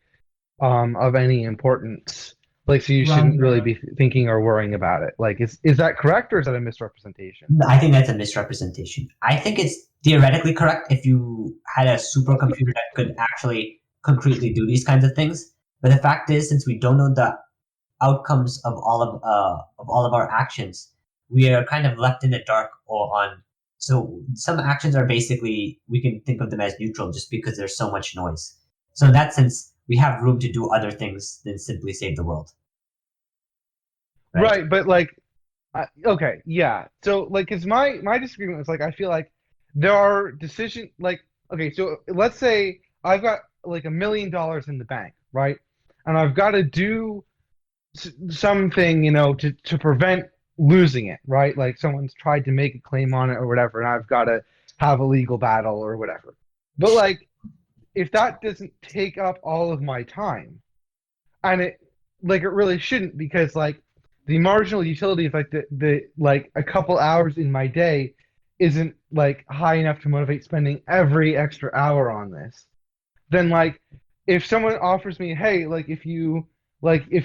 of any importance. Like, so you shouldn't really Right. be thinking or worrying about it. Like, is that correct or is that a misrepresentation? I think that's a misrepresentation. I think it's theoretically correct if you had a supercomputer that could actually concretely do these kinds of things. But the fact is, since we don't know the outcomes of all of our actions, we are kind of left in the dark or on. So some actions are basically we can think of them as neutral just because there's so much noise. So in that sense, we have room to do other things than simply save the world, right? Right, but like, okay, yeah. So like, cause my disagreement was like, I feel like there are decisions like, okay, so let's say I've got like $1 million in the bank, right? And I've got to do something, to prevent losing it, right? Like someone's tried to make a claim on it or whatever, and I've got to have a legal battle or whatever. But like, if that doesn't take up all of my time, and it really shouldn't, because like the marginal utility of like the like a couple hours in my day isn't like high enough to motivate spending every extra hour on this, then like if someone offers me, hey, if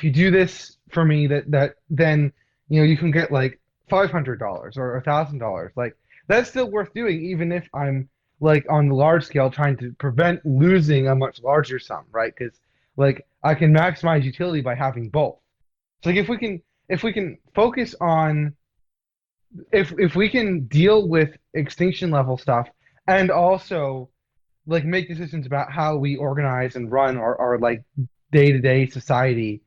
you do this for me, that then you can get like $500 or $1,000, like that's still worth doing, even if I'm like on the large scale trying to prevent losing a much larger sum, right? Because like I can maximize utility by having both. So like if we can focus on, if we can deal with extinction level stuff and also like make decisions about how we organize and run our like day-to-day society,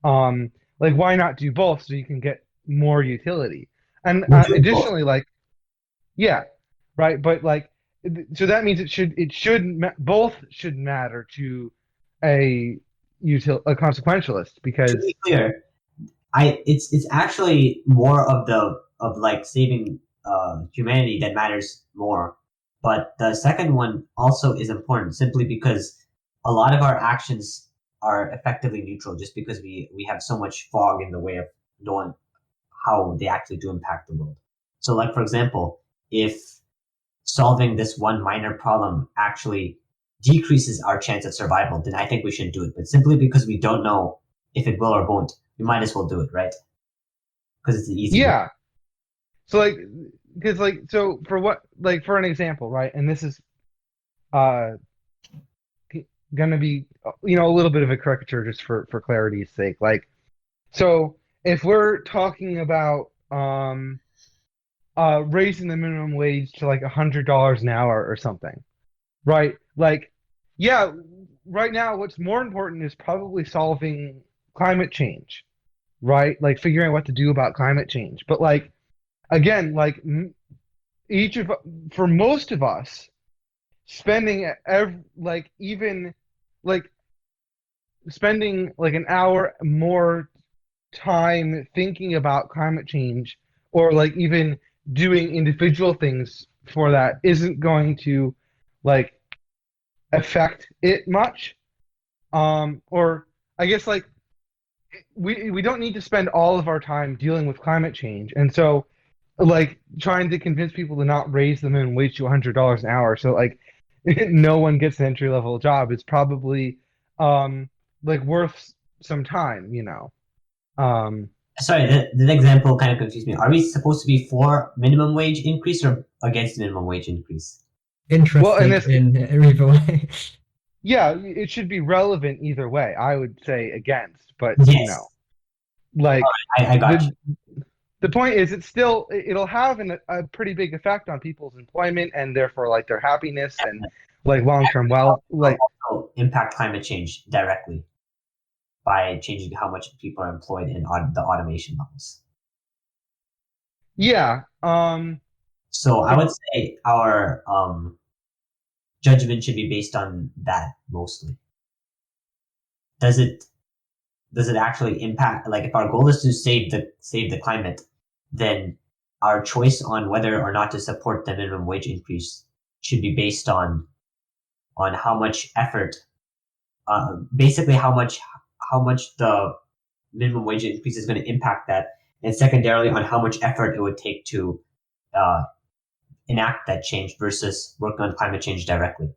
like why not do both so you can get more utility? And We're doing both. additionally, like, yeah, right, but like, so that means both should matter to a consequentialist, To because be clear, it's actually more of the of like saving humanity that matters more. But the second one also is important simply because a lot of our actions are effectively neutral just because we have so much fog in the way of knowing how they actually do impact the world. So like for example, if solving this one minor problem actually decreases our chance of survival, then I think we should do it. But simply because we don't know if it will or won't, we might as well do it, right? Because it's the easy way. yeah. So like, because like, so for what, like for an example, right? And this is uh gonna be a little bit of a caricature just for clarity's sake. Like, so if we're talking about raising the minimum wage to like $100 an hour or something, right? Like, yeah, right now what's more important is probably solving climate change, right? Like figuring out what to do about climate change. But like, again, like each of for most of us, spending like even like spending like an hour more time thinking about climate change, or like even doing individual things for that, isn't going to like affect it much. Or I guess like we don't need to spend all of our time dealing with climate change, and so like trying to convince people to not raise the minimum wage to $100 an hour, so like no one gets an entry level job, is probably like worth some time. Um, Sorry, the example kind of confused me. Are we supposed to be for minimum wage increase or against minimum wage increase? well, in Interested this, in either way. yeah, it should be relevant either way. I would say against, but Yes, like I got you. the point is, it'll have a pretty big effect on people's employment, and therefore like their happiness and like long-term wealth. Will Like, also impact climate change directly by changing how much people are employed in the automation levels. yeah, So I it, would say our judgment should be based on that mostly. Does it does it actually impact, like if our goal is to save the climate, then our choice on whether or not to support the minimum wage increase should be based on how much effort, basically how much the minimum wage increase is going to impact that, and secondarily on how much effort it would take to uh, enact that change versus work on climate change directly.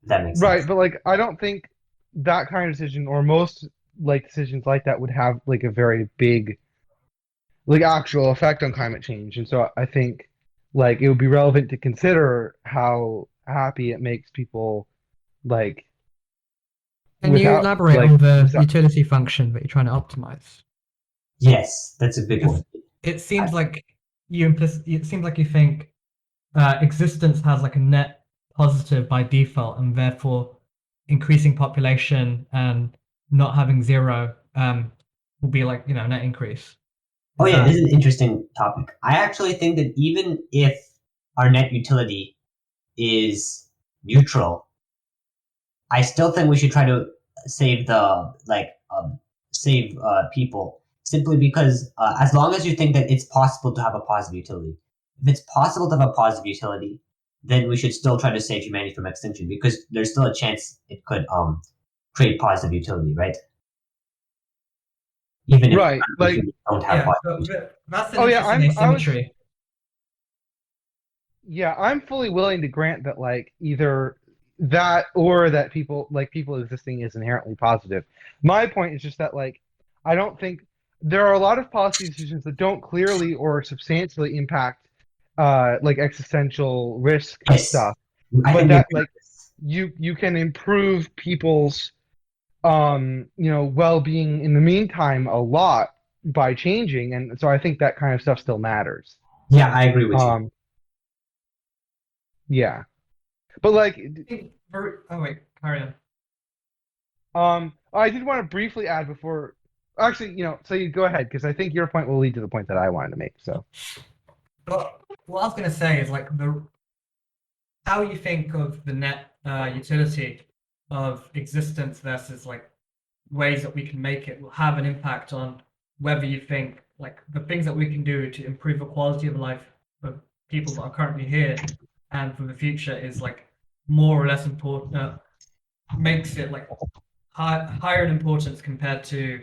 If that makes right, sense. but like I don't think that kind of decision, or most like decisions like that, would have like a very big like actual effect on climate change. And so I think like it would be relevant to consider how happy it makes people, like Can you without elaborate like on the without, utility function that you're trying to optimize? Yes, that's a big Because one. it I, seems like it seems like you think existence has like a net positive by default, and therefore increasing population and not having zero will be like net increase. oh Is yeah, this that is an interesting topic. I actually think that even if our net utility is neutral, I still think we should try to save save people, simply because as long as you think that it's possible to have a positive utility, if it's possible to have a positive utility, then we should still try to save humanity from extinction, because there's still a chance it could create positive utility, right? Even if Right. Like, humans don't have Yeah, positive utility. but that's an oh yeah, interesting I was asymmetry. yeah, I'm fully willing to grant that like either that or that people existing is inherently positive. My point is just that like I don't think there are a lot of policy decisions that don't clearly or substantially impact like existential risk Yes, stuff, I but think we that agree on like this. you can improve people's well-being in the meantime a lot by changing, and so I think that kind of stuff still matters. Yeah, I agree with you. Um yeah. But like Oh wait, carry on. I did want to briefly add before, actually, so you go ahead because I think your point will lead to the point that I wanted to make. So, But what I was going to say is like the how you think of the net utility of existence versus like ways that we can make it will have an impact on whether you think like the things that we can do to improve the quality of life of people that are currently here and for the future is like more or less important, makes it like higher in importance compared to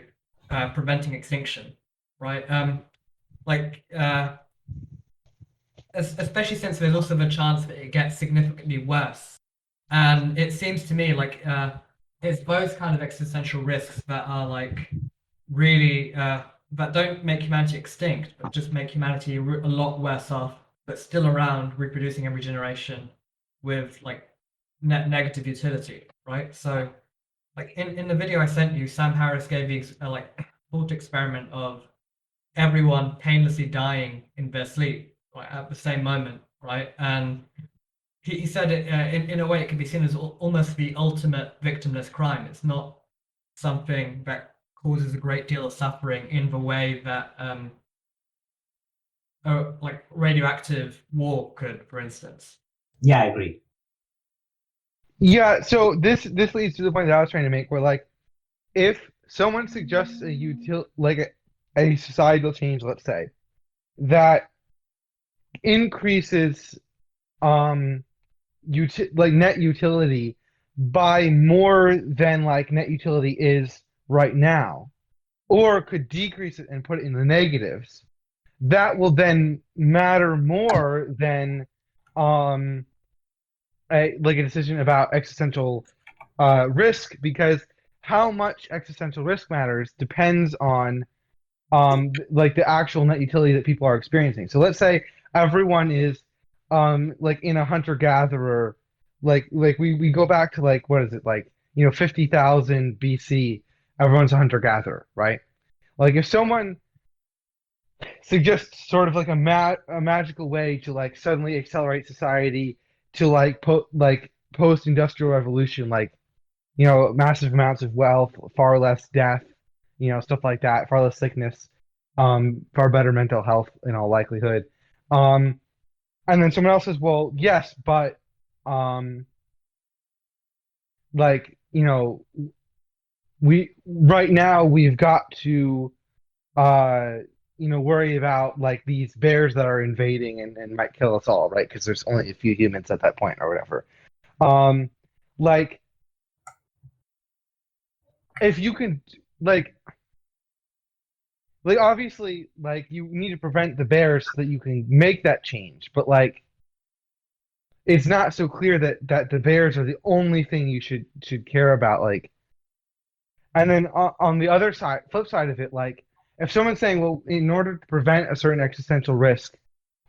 preventing extinction, right? Like especially since there's also the chance that it gets significantly worse. And it seems to me like it's both kind of existential risks that are like really that don't make humanity extinct, but just make humanity a lot worse off, but still around, reproducing every generation with like negative utility, right? So, like in the video I sent you, Sam Harris gave the like thought experiment of everyone painlessly dying in their sleep, like, at the same moment, right? And he said it in a way it can be seen as almost the ultimate victimless crime. It's not something that causes a great deal of suffering in the way that like radioactive war could, for instance. Yeah, I agree. yeah, so this leads to the point that I was trying to make, where like if someone suggests a societal change, let's say that increases um like net utility by more than like net utility is right now, or could decrease it and put it in the negatives, that will then matter more than um like a decision about existential risk, because how much existential risk matters depends on like the actual net utility that people are experiencing. So let's say everyone is like in a hunter gatherer, like we go back to like what is it, like 50,000 BC, everyone's a hunter gatherer, right? Like if someone suggests sort of like a magical way to like suddenly accelerate society to like post industrial revolution, like massive amounts of wealth, far less death, stuff like that, far less sickness, far better mental health in all likelihood. Um, and then someone else says, well, yes, but um, like we right now we've got to uh worry about like these bears that are invading and might kill us all, right? Because there's only a few humans at that point or whatever. Um, like if you can like obviously like you need to prevent the bears so that you can make that change, but like it's not so clear that the bears are the only thing you should care about, like. And then on the other side, flip side of it, like if someone's saying, well, in order to prevent a certain existential risk,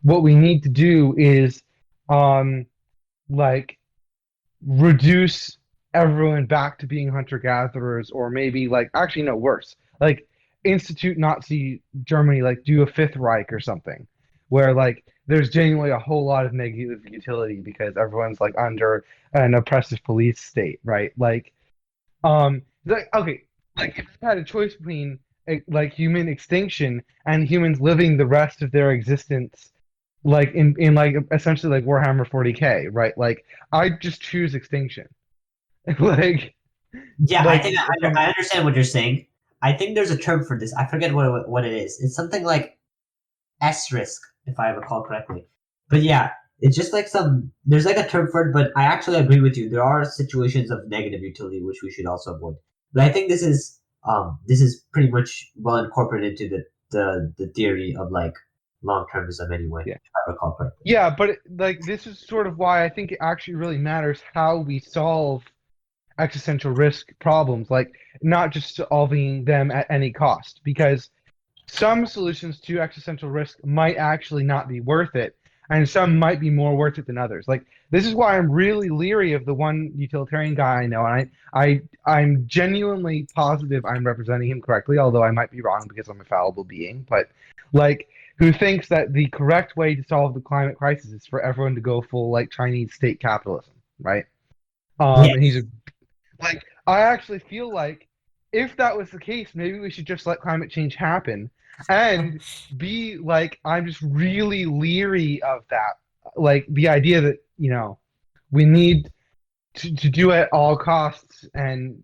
what we need to do is um like reduce everyone back to being hunter gatherers, or maybe like actually no, worse, like institute Nazi Germany, like do a Fifth Reich or something, where like there's genuinely a whole lot of negative utility because everyone's like under an oppressive police state, right? Like okay, like if I had a choice between like human extinction and humans living the rest of their existence like in like essentially like Warhammer 40K, right? Like I just choose extinction. like Yeah, I like think I from understand what you're saying. I think there's a term for this. I forget what it is. It's something like S risk, if I recall correctly. But yeah, it's just like there's like a term for it, but I actually agree with you. There are situations of negative utility which we should also avoid. But I think this is pretty much well incorporated into the theory of like long termism anyway, yeah. if I recall correctly. Yeah, but like this is sort of why I think it actually really matters how we solve existential risk problems, like not just solving them at any cost, because some solutions to existential risk might actually not be worth it, and some might be more worth it than others. Like this is why I'm really leery of the one utilitarian guy I know, and I'm genuinely positive I'm representing him correctly, although I might be wrong because I'm a fallible being. But like, who thinks that the correct way to solve the climate crisis is for everyone to go full like Chinese state capitalism, right? And he's Yes. a like, I actually feel like if that was the case, maybe we should just let climate change happen. And be like, I'm just really leery of that. Like, the idea that, we need to do it at all costs and,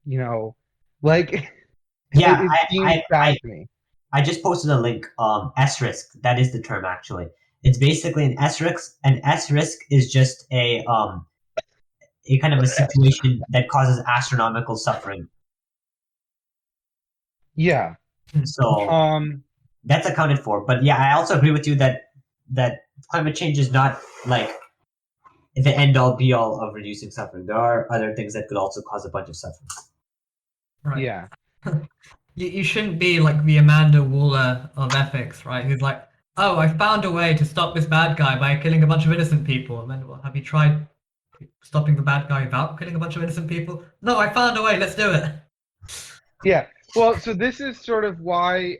like, Yeah, it seems bad to me. I just posted a link. S risk. That is the term actually. It's basically an S risk. An S risk is just a kind of a situation that causes astronomical suffering. Yeah. So Um, that's accounted for. But yeah, I also agree with you that climate change is not like the end all be all of reducing suffering. There are other things that could also cause a bunch of suffering. Right. yeah. You shouldn't be like the Amanda Waller of ethics, right? Who's like, oh, I found a way to stop this bad guy by killing a bunch of innocent people. And then, well, have you tried stopping the bad guy without killing a bunch of innocent people? No, I found a way. Let's do it. Yeah. Well, so this is sort of why,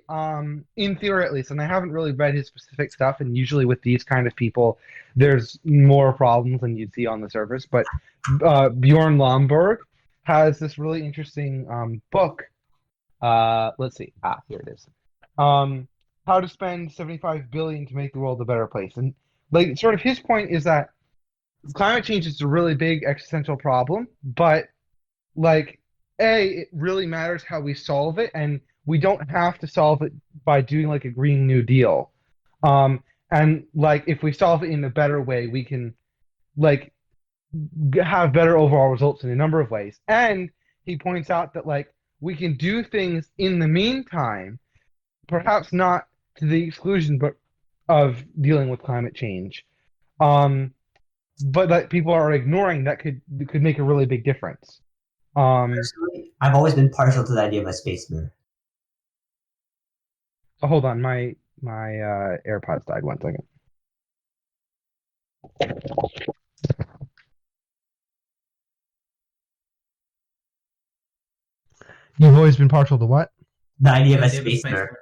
in theory at least, and I haven't really read his specific stuff, and usually with these kind of people, there's more problems than you'd see on the surface. But Bjorn Lomborg has this really interesting book. Let's see. Ah, here it is. Um, How to spend 75 billion to make the world a better place. And like, sort of his point is that climate change is a really big existential problem, but like it really matters how we solve it, and we don't have to solve it by doing like a green new deal. And like if we solve it in a better way, we can like have better overall results in a number of ways. And he points out that like we can do things in the meantime, perhaps not to the exclusion but of dealing with climate change, um but that people are ignoring that could make a really big difference. um Personally, I've always been partial to the idea of a space mirror. Oh, hold on, my AirPods died. 1 second. You've always been partial to what? The idea The of a idea of a space space mirror.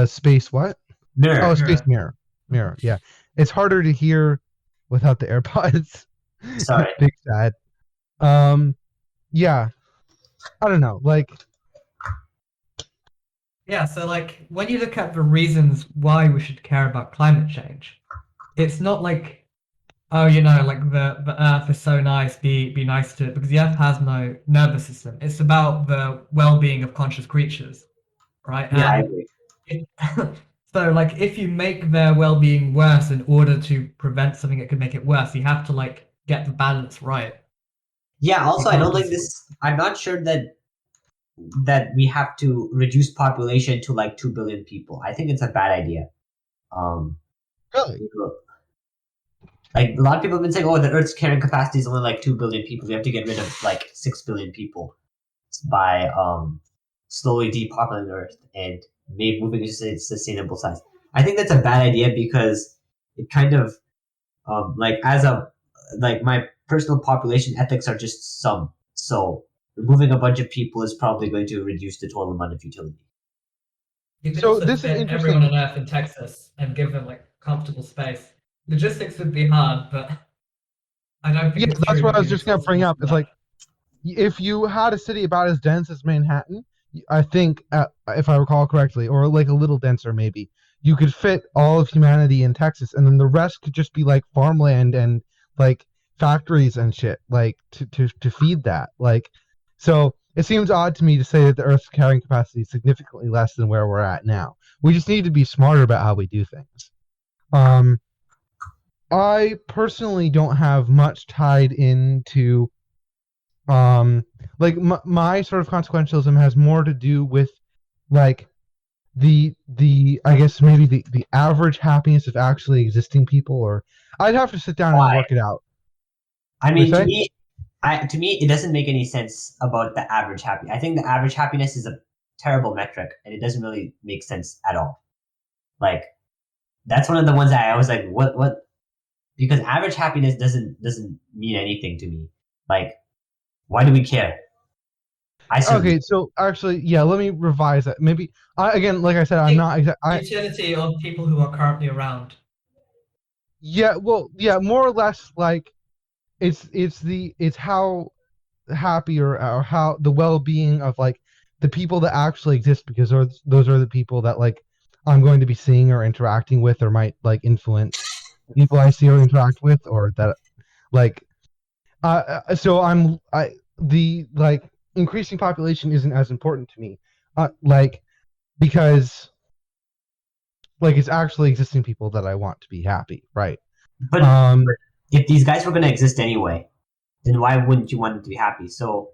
Space what? Oh, Mirror. space mirror. mirror. Yeah, it's harder to hear without the AirPods. Sorry. Big sad. Um, yeah, I don't know. Like, Yeah, so like when you look at the reasons why we should care about climate change, it's not like, oh, like the Earth is so nice, be nice to it, because the Earth has no nervous system. It's about the well-being of conscious creatures, right? Yeah, I And agree. it, so like if you make their well-being worse in order to prevent something that could make it worse, you have to like get the balance right. Yeah, You also I can't don't think just this I'm not sure that we have to reduce population to like 2 billion people. I think it's a bad idea. Um really? like a lot of people have been saying, oh, the Earth's carrying capacity is only like 2 billion people. We have to get rid of like 6 billion people by slowly depopulating the Earth and maybe moving it to a sustainable size. I think that's a bad idea because it kind of like as a like my personal population ethics are just some. So removing a bunch of people is probably going to reduce the total amount of utility. you could So also this is fit everyone interesting. on Earth in Texas and give them like comfortable space. Logistics would be hard, but I don't think Yeah, it's that's true what that I was we'd just gonna exhaust bring most up. of It's that. like if you had a city about as dense as Manhattan, I think, if I recall correctly, or like a little denser maybe, you could fit all of humanity in Texas, and then the rest could just be like farmland and like factories and shit, like to feed that. Like, so it seems odd to me to say that the Earth's carrying capacity is significantly less than where we're at now. We just need to be smarter about how we do things. Um, I personally don't have much tied into like my sort of consequentialism has more to do with like the I guess maybe the average happiness of actually existing people, or I'd have to sit down and Why? work it out. I What do you mean, say? to me, it doesn't make any sense about the average happy. I think the average happiness is a terrible metric, and it doesn't really make sense at all. Like that's one of the ones that I was like, what? Because average happiness doesn't mean anything to me. Like, why do we care? I certainly Okay, so actually, yeah, let me revise that. Maybe again, like I said, I I'm think not exact. utility of people who are currently around. Yeah, well, yeah, more or less like it's how happy or how the well-being of like the people that actually exist, because those are the people that like I'm going to be seeing or interacting with or might like influence people I see or interact with, or that like so I the like increasing population isn't as important to me, like because like it's actually existing people that I want to be happy, right? but Um, if these guys were going to exist anyway, then why wouldn't you want them to be happy? So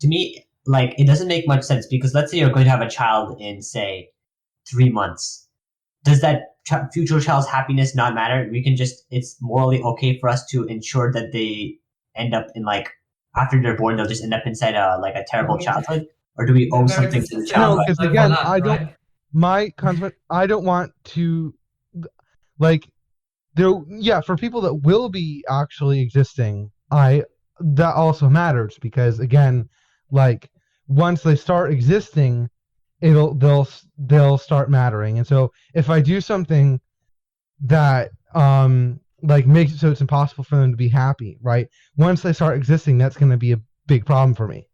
to me, like it doesn't make much sense because let's say you're going to have a child in say 3 months. Does that future child's happiness not matter? We can just it's morally okay for us to ensure that they end up in like after they're born they'll just end up inside a like a I terrible mean, childhood, or do we owe their something to the existence child? no, has because again, overlap, I don't. right? My consequence, I don't want to like there. Yeah, for people that will be actually existing, I that also matters because again, like once they start existing, they'll start mattering, and so if I do something that like makes it so it's impossible for them to be happy, right? Once they start existing, that's going to be a big problem for me.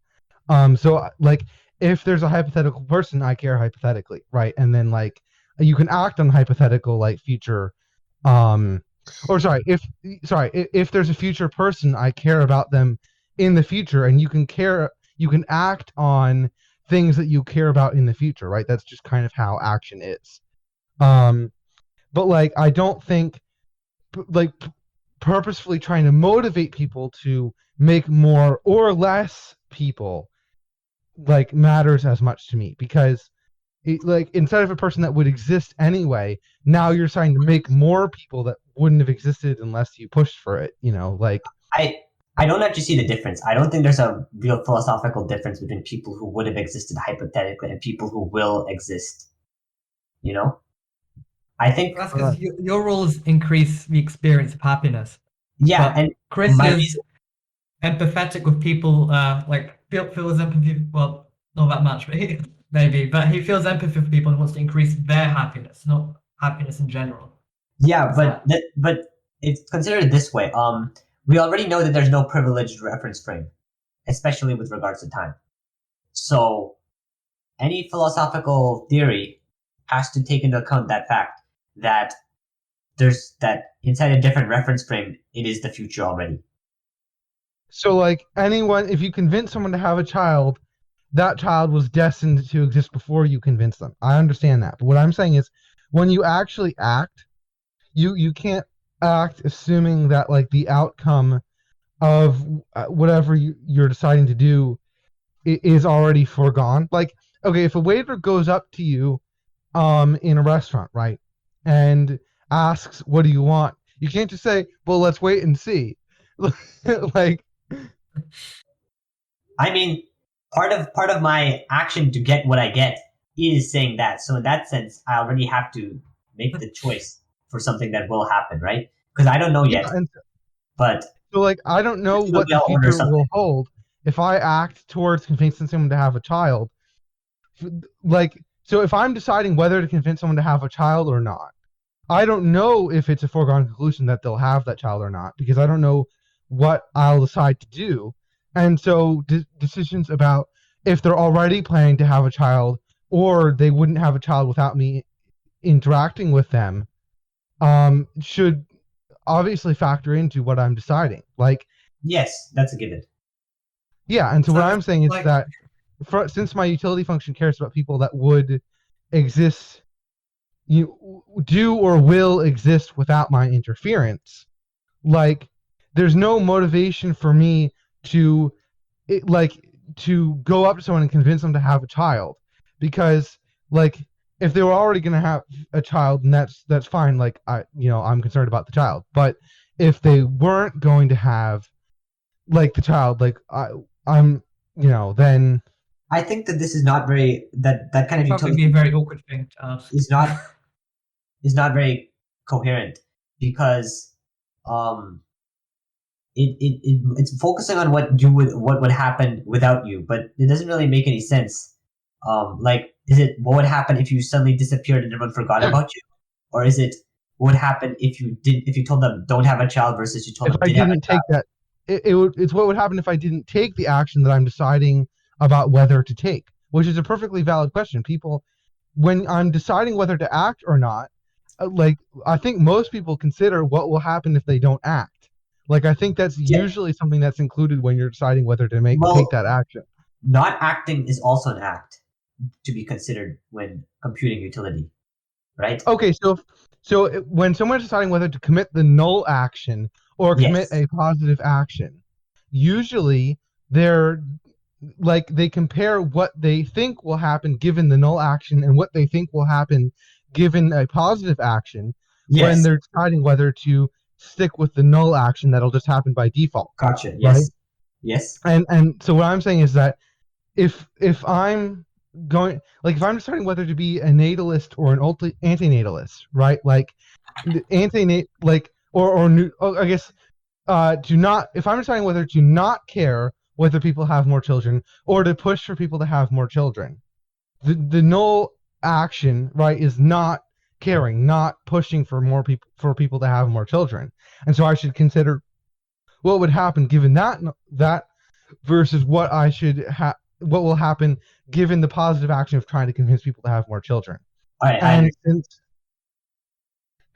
So like if there's a hypothetical person, I care hypothetically, right? And then like you can act on hypothetical like future um or if there's a future person, I care about them in the future, and you can act on things that you care about in the future, right? That's just kind of how action is. Um but like I don't think like purposefully trying to motivate people to make more or less people like matters as much to me, because like instead of a person that would exist anyway, now you're trying to make more people that wouldn't have existed unless you pushed for it, like I I don't actually see the difference. I don't think there's a real philosophical difference between people who would have existed hypothetically and people who will exist. You know, I think That's uh, because your rules increase the experience of happiness. yeah, But and Chris my is empathetic with people, like feels empathy. Well, not that much, but maybe. But he feels empathy for people and wants to increase their happiness, not happiness in general. yeah, Is that but it's considered this way. We already know that there's no privileged reference frame, especially with regards to time. So any philosophical theory has to take into account that fact that there's that inside a different reference frame, it is the future already. so like anyone, if you convince someone to have a child, that child was destined to exist before you convince them. I understand that, but what I'm saying is when you actually act, you can't act assuming that like the outcome of whatever you're deciding to do is already foregone. Like, okay, if a waiter goes up to you in a restaurant, right, and asks, "What do you want?" You can't just say, "Well, let's wait and see." Like, I mean, part of my action to get what I get is saying that. So in that sense, I already have to make the choice for something that will happen, right? Because I don't know yeah, yet, and but so like I don't know what maybe the I'll order future something. will hold if I act towards convincing someone to have a child. Like, so if I'm deciding whether to convince someone to have a child or not, I don't know if it's a foregone conclusion that they'll have that child or not, because I don't know what I'll decide to do. And so decisions about if they're already planning to have a child, or they wouldn't have a child without me interacting with them, should obviously factor into what I'm deciding. Like, Yes, that's a given. yeah, and so what So I'm saying is like that since my utility function cares about people that would exist, you do or will exist without my interference, like there's no motivation for me to like to go up to someone and convince them to have a child, because like if they were already going to have a child, and that's fine, like I'm concerned about the child. But if they weren't going to have like the child, like I'm then I think that this is not very that kind of probably be a utility very awkward thing to ask. is not is not very coherent because um it's focusing on what would happen without you, but it doesn't really make any sense. Like, is it what would happen if you suddenly disappeared and everyone forgot about you, or is it what would happen if you told them don't have a child versus you told if them I did have didn't a child? take that, it's what would happen if I didn't take the action that I'm deciding about whether to take, which is a perfectly valid question. People, when I'm deciding whether to act or not, like I think most people consider what will happen if they don't act. Like I think that's Yeah. usually something that's included when you're deciding whether to take Well, that action. not acting is also an act to be considered when computing utility, right? Okay, so when someone's deciding whether to commit the null action or commit Yes. a positive action, usually they're like they compare what they think will happen given the null action and what they think will happen given a positive action when Yes. they're deciding whether to stick with the null action that'll just happen by default, Gotcha. right? Yes. Yes. And so what I'm saying is that if I'm going, like if I'm deciding whether to be a natalist or an antinatalist, right? Like the like I guess to not, if I'm deciding whether to not care whether people have more children or to push for people to have more children, the null action, right, is not caring, not pushing for people to have more children. And so I should consider what would happen given that versus what will happen given the positive action of trying to convince people to have more children. All right. I And understand.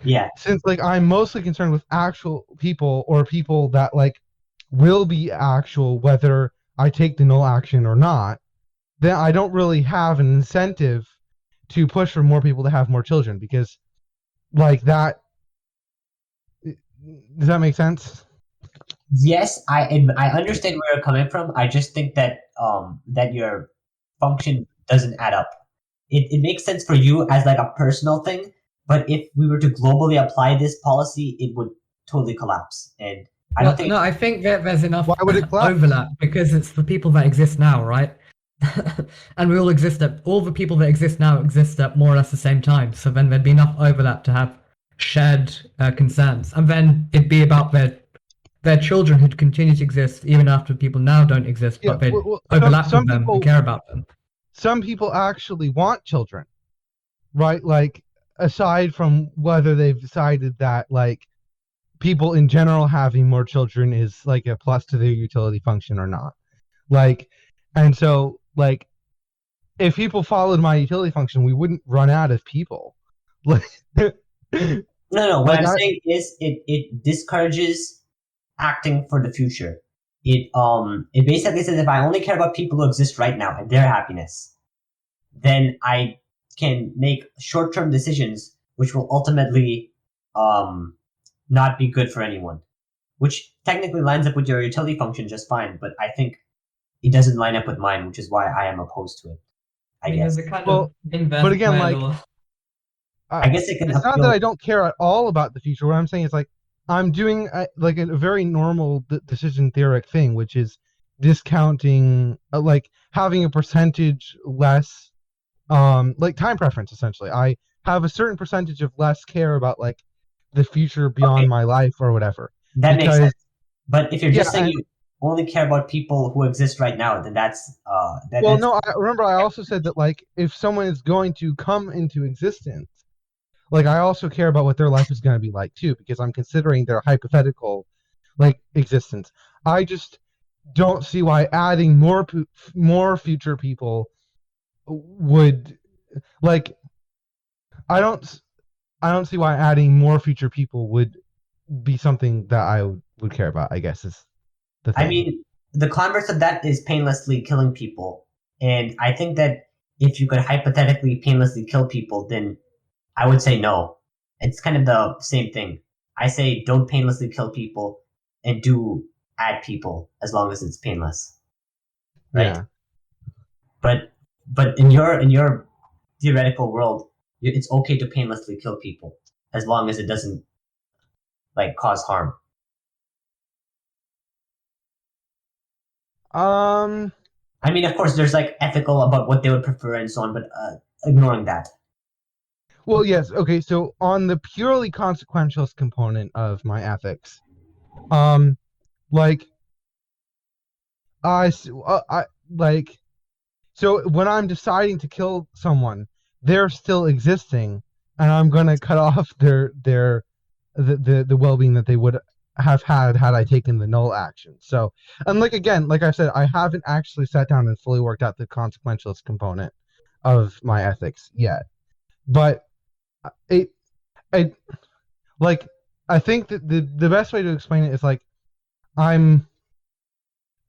Yeah. since like I'm mostly concerned with actual people or people that like will be actual whether I take the null action or not, then I don't really have an incentive to push for more people to have more children, because like that, does that make sense? Yes, I understand where you're coming from. I just think that that your function doesn't add up. It makes sense for you as like a personal thing, but if we were to globally apply this policy, it would totally collapse. And I don't Well, think no, I think that there's enough Why would it collapse? overlap because it's the people that exist now, right? And we all exist at all the people that exist now exist at more or less the same time. So then there'd be enough overlap to have shared concerns, and then it'd be about their children who'd continue to exist even after people now don't exist, Yeah, but they'd well, overlap some with them and people care about them. some people actually want children, right? Like aside from whether they've decided that like people in general having more children is like a plus to their utility function or not. Like, and so like if people followed my utility function, we wouldn't run out of people. Like, no. What like I'm I saying is it discourages acting for the future. It basically says if I only care about people who exist right now and their happiness, then I can make short term decisions which will ultimately um not be good for anyone. Which technically lines up with your utility function just fine, but I think it doesn't line up with mine, which is why I am opposed to it. I I mean, there's guess. a kind of well, but inverse again, plan like or I, I guess it can it's not that appeal. I don't care at all about the future. What I'm saying is like I'm doing like a very normal decision theoric thing, which is discounting, like having a percentage less, like time preference. Essentially, I have a certain percentage of less care about like the future beyond Okay, my life or whatever, that makes because sense. But if you're yeah, just saying and you only care about people who exist right now, then well, that's no, I remember I also said that like if someone is going to come into existence, like I also care about what their life is going to be like too, because I'm considering their hypothetical like existence. I just don't see why adding more future people would like I don't I don't see why adding more future people would be something that I would care about, I guess is the I thing. mean, the converse of that is painlessly killing people. And I think that if you could hypothetically painlessly kill people, then I would say no. It's kind of the same thing. I say don't painlessly kill people and do add people as long as it's painless, right? Yeah. But in your theoretical world, it's okay to painlessly kill people as long as it doesn't like cause harm. Um I mean, of course, there's like ethical about what they would prefer and so on, but ignoring that. well, yes, okay, so on the purely consequentialist component of my ethics, um like I like so when I'm deciding to kill someone, they're still existing, and I'm gonna cut off the well-being that they would have had I taken the null action. So, and like again, like I said, I haven't actually sat down and fully worked out the consequentialist component of my ethics yet. But it, it like I think that the best way to explain it is like I'm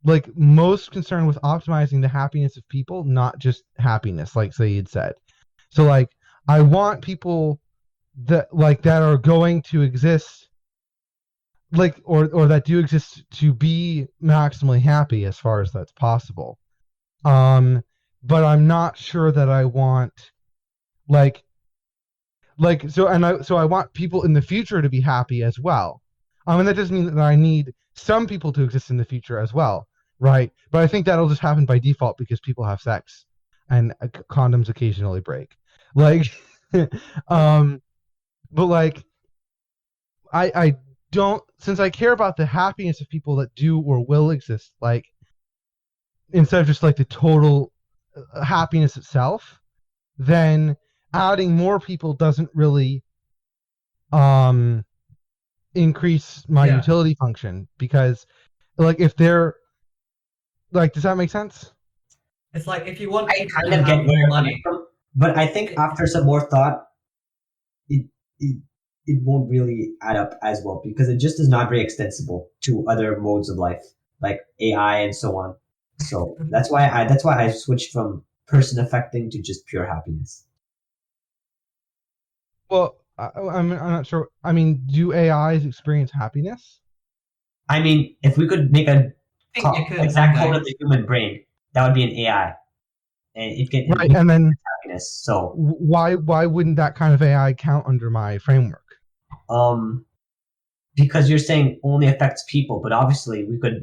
like most concerned with optimizing the happiness of people, not just happiness, like Sayed said. So like I want people that are going to exist like or that do exist to be maximally happy as far as that's possible. Um but I'm not sure that I want like so I want people in the future to be happy as well. And that doesn't mean that I need some people to exist in the future as well, right? But I think that'll just happen by default because people have sex and condoms occasionally break. Like um but like I don't since I care about the happiness of people that do or will exist, like instead of just like the total happiness itself, then adding more people doesn't really um increase my Yeah. utility function because like if they're like does that make sense? It's like if you want I people kind to of get have where more you're coming money, from, but I think it, after some more thought, it it it won't really add up as well because it just is not very extensible to other modes of life like AI and so on. So that's why I switched from person affecting to just pure happiness. Well, I'm not sure. I mean, do AIs experience happiness? I mean, if we could make a I think you could one exact code day. of the human brain, that would be an AI, and Right, we can and then happiness. So, why wouldn't that kind of AI count under my framework? um, because you're saying only affects people, but obviously we could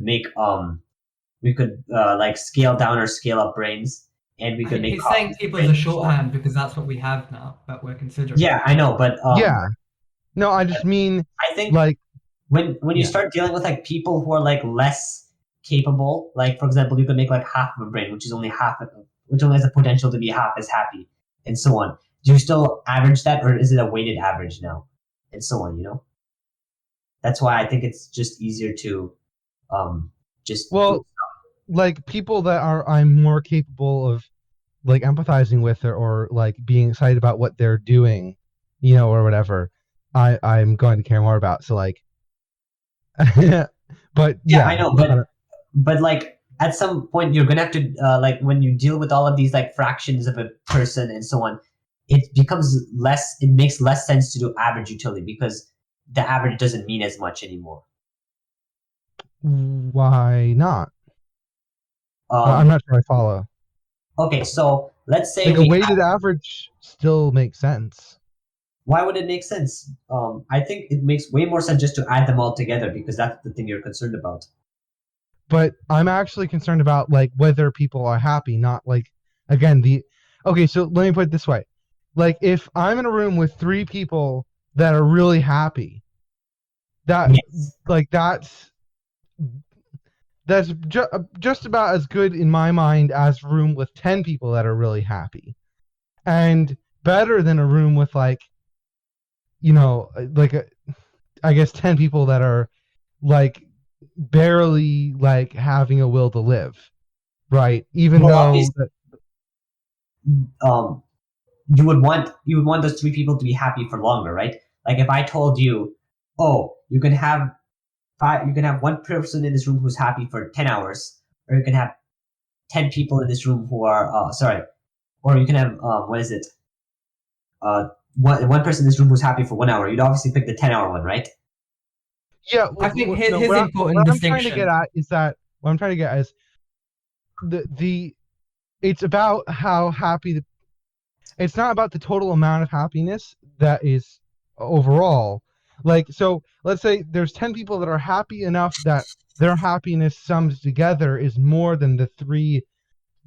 like scale down or scale up brains, and we could make He's saying copies of people as brains a and so on. shorthand because that's what we have now that we're considering. Yeah, I know, but Yeah. No, I just mean I think like when you yeah. start dealing with like people who are like less capable, like for example, you could make like half of a brain, which is only which only has the potential to be half as happy, and so on. Do you still average that, or is it a weighted average now, and so on? That's why I think it's just easier to just do. Well, like people that are I'm more capable of like empathizing with or like being excited about what they're doing, or whatever. I'm going to care more about. So like but Yeah, I yeah, know, but like at some point you're gonna have to like when you deal with all of these like fractions of a person and so on, it becomes less. It makes less sense to do average utility because the average doesn't mean as much anymore. why not? I'm Um, not sure I follow. okay, so let's say Like a we weighted average still makes sense. why would it make sense? I think it makes way more sense just to add them all together because that's the thing you're concerned about. But I'm actually concerned about like whether people are happy, not like again the okay, so let me put it this way. Like if I'm in a room with three people that are really happy, that Yes. like that's just about as good in my mind as a room with 10 people that are really happy. And better than a room with like, like I guess 10 people that are like barely like having a will to live, right? Even Well, though obviously, um, you would want those three people to be happy for longer, right? Like if I told you, oh, you can have one person in this room who's happy for 10 hours, or you can have 10 people in this room who are sorry, or you can have what is it? Uh, one person in this room who's happy for 1 hour. You'd obviously pick the 10 hour one, right? yeah, I think no, his what important I'm trying to get distinction. at is that what I'm trying to get at is the it's about how happy it's not about the total amount of happiness that is overall. Like, so let's say there's 10 people that are happy enough that their happiness sums together is more than the three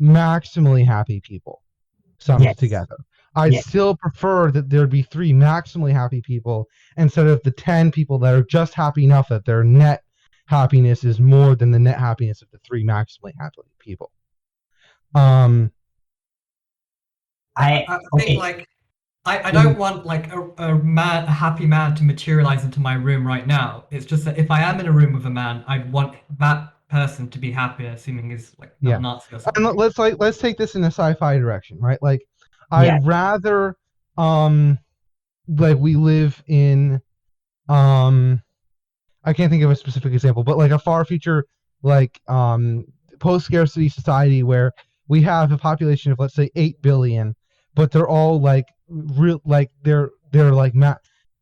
maximally happy people summed Yes. together. I'd Yes. still prefer that there'd be three maximally happy people instead of the 10 people that are just happy enough that their net happiness is more than the net happiness of the three maximally happy people. Um, I I think okay. like I don't want like a happy man to materialize into my room right now. It's just that if I am in a room with a man, I'd want that person to be happy, assuming he's like not yeah. Nazi or And something. let's take this in a sci-fi direction, right? Like Yeah. I'd rather like we live in um I can't think of a specific example, but like a far future like post scarcity society where we have a population of let's say 8 billion, but they're all like real like they're like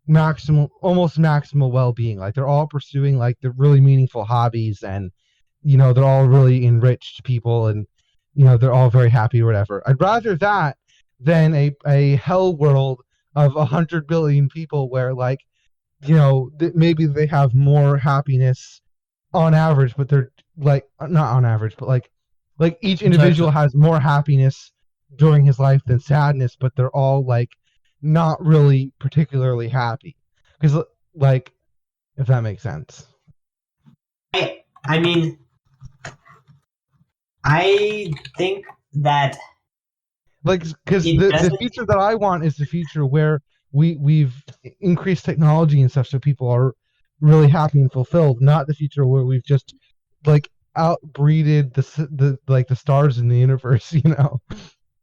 maximal almost maximal well-being. Like they're all pursuing like the really meaningful hobbies and they're all really enriched people and they're all very happy or whatever. I'd rather that than a hell world of 100 billion people where like maybe they have more happiness on average, but they're like not on average, but like each In individual total. has more happiness during his life than sadness, but they're all like not really particularly happy. Because like if that makes sense. I mean, I think that Like because it the doesn't. future that I want is the future where we've increased technology and stuff so people are really happy and fulfilled, not the future where we've just like outbreeded the like the stars in the universe,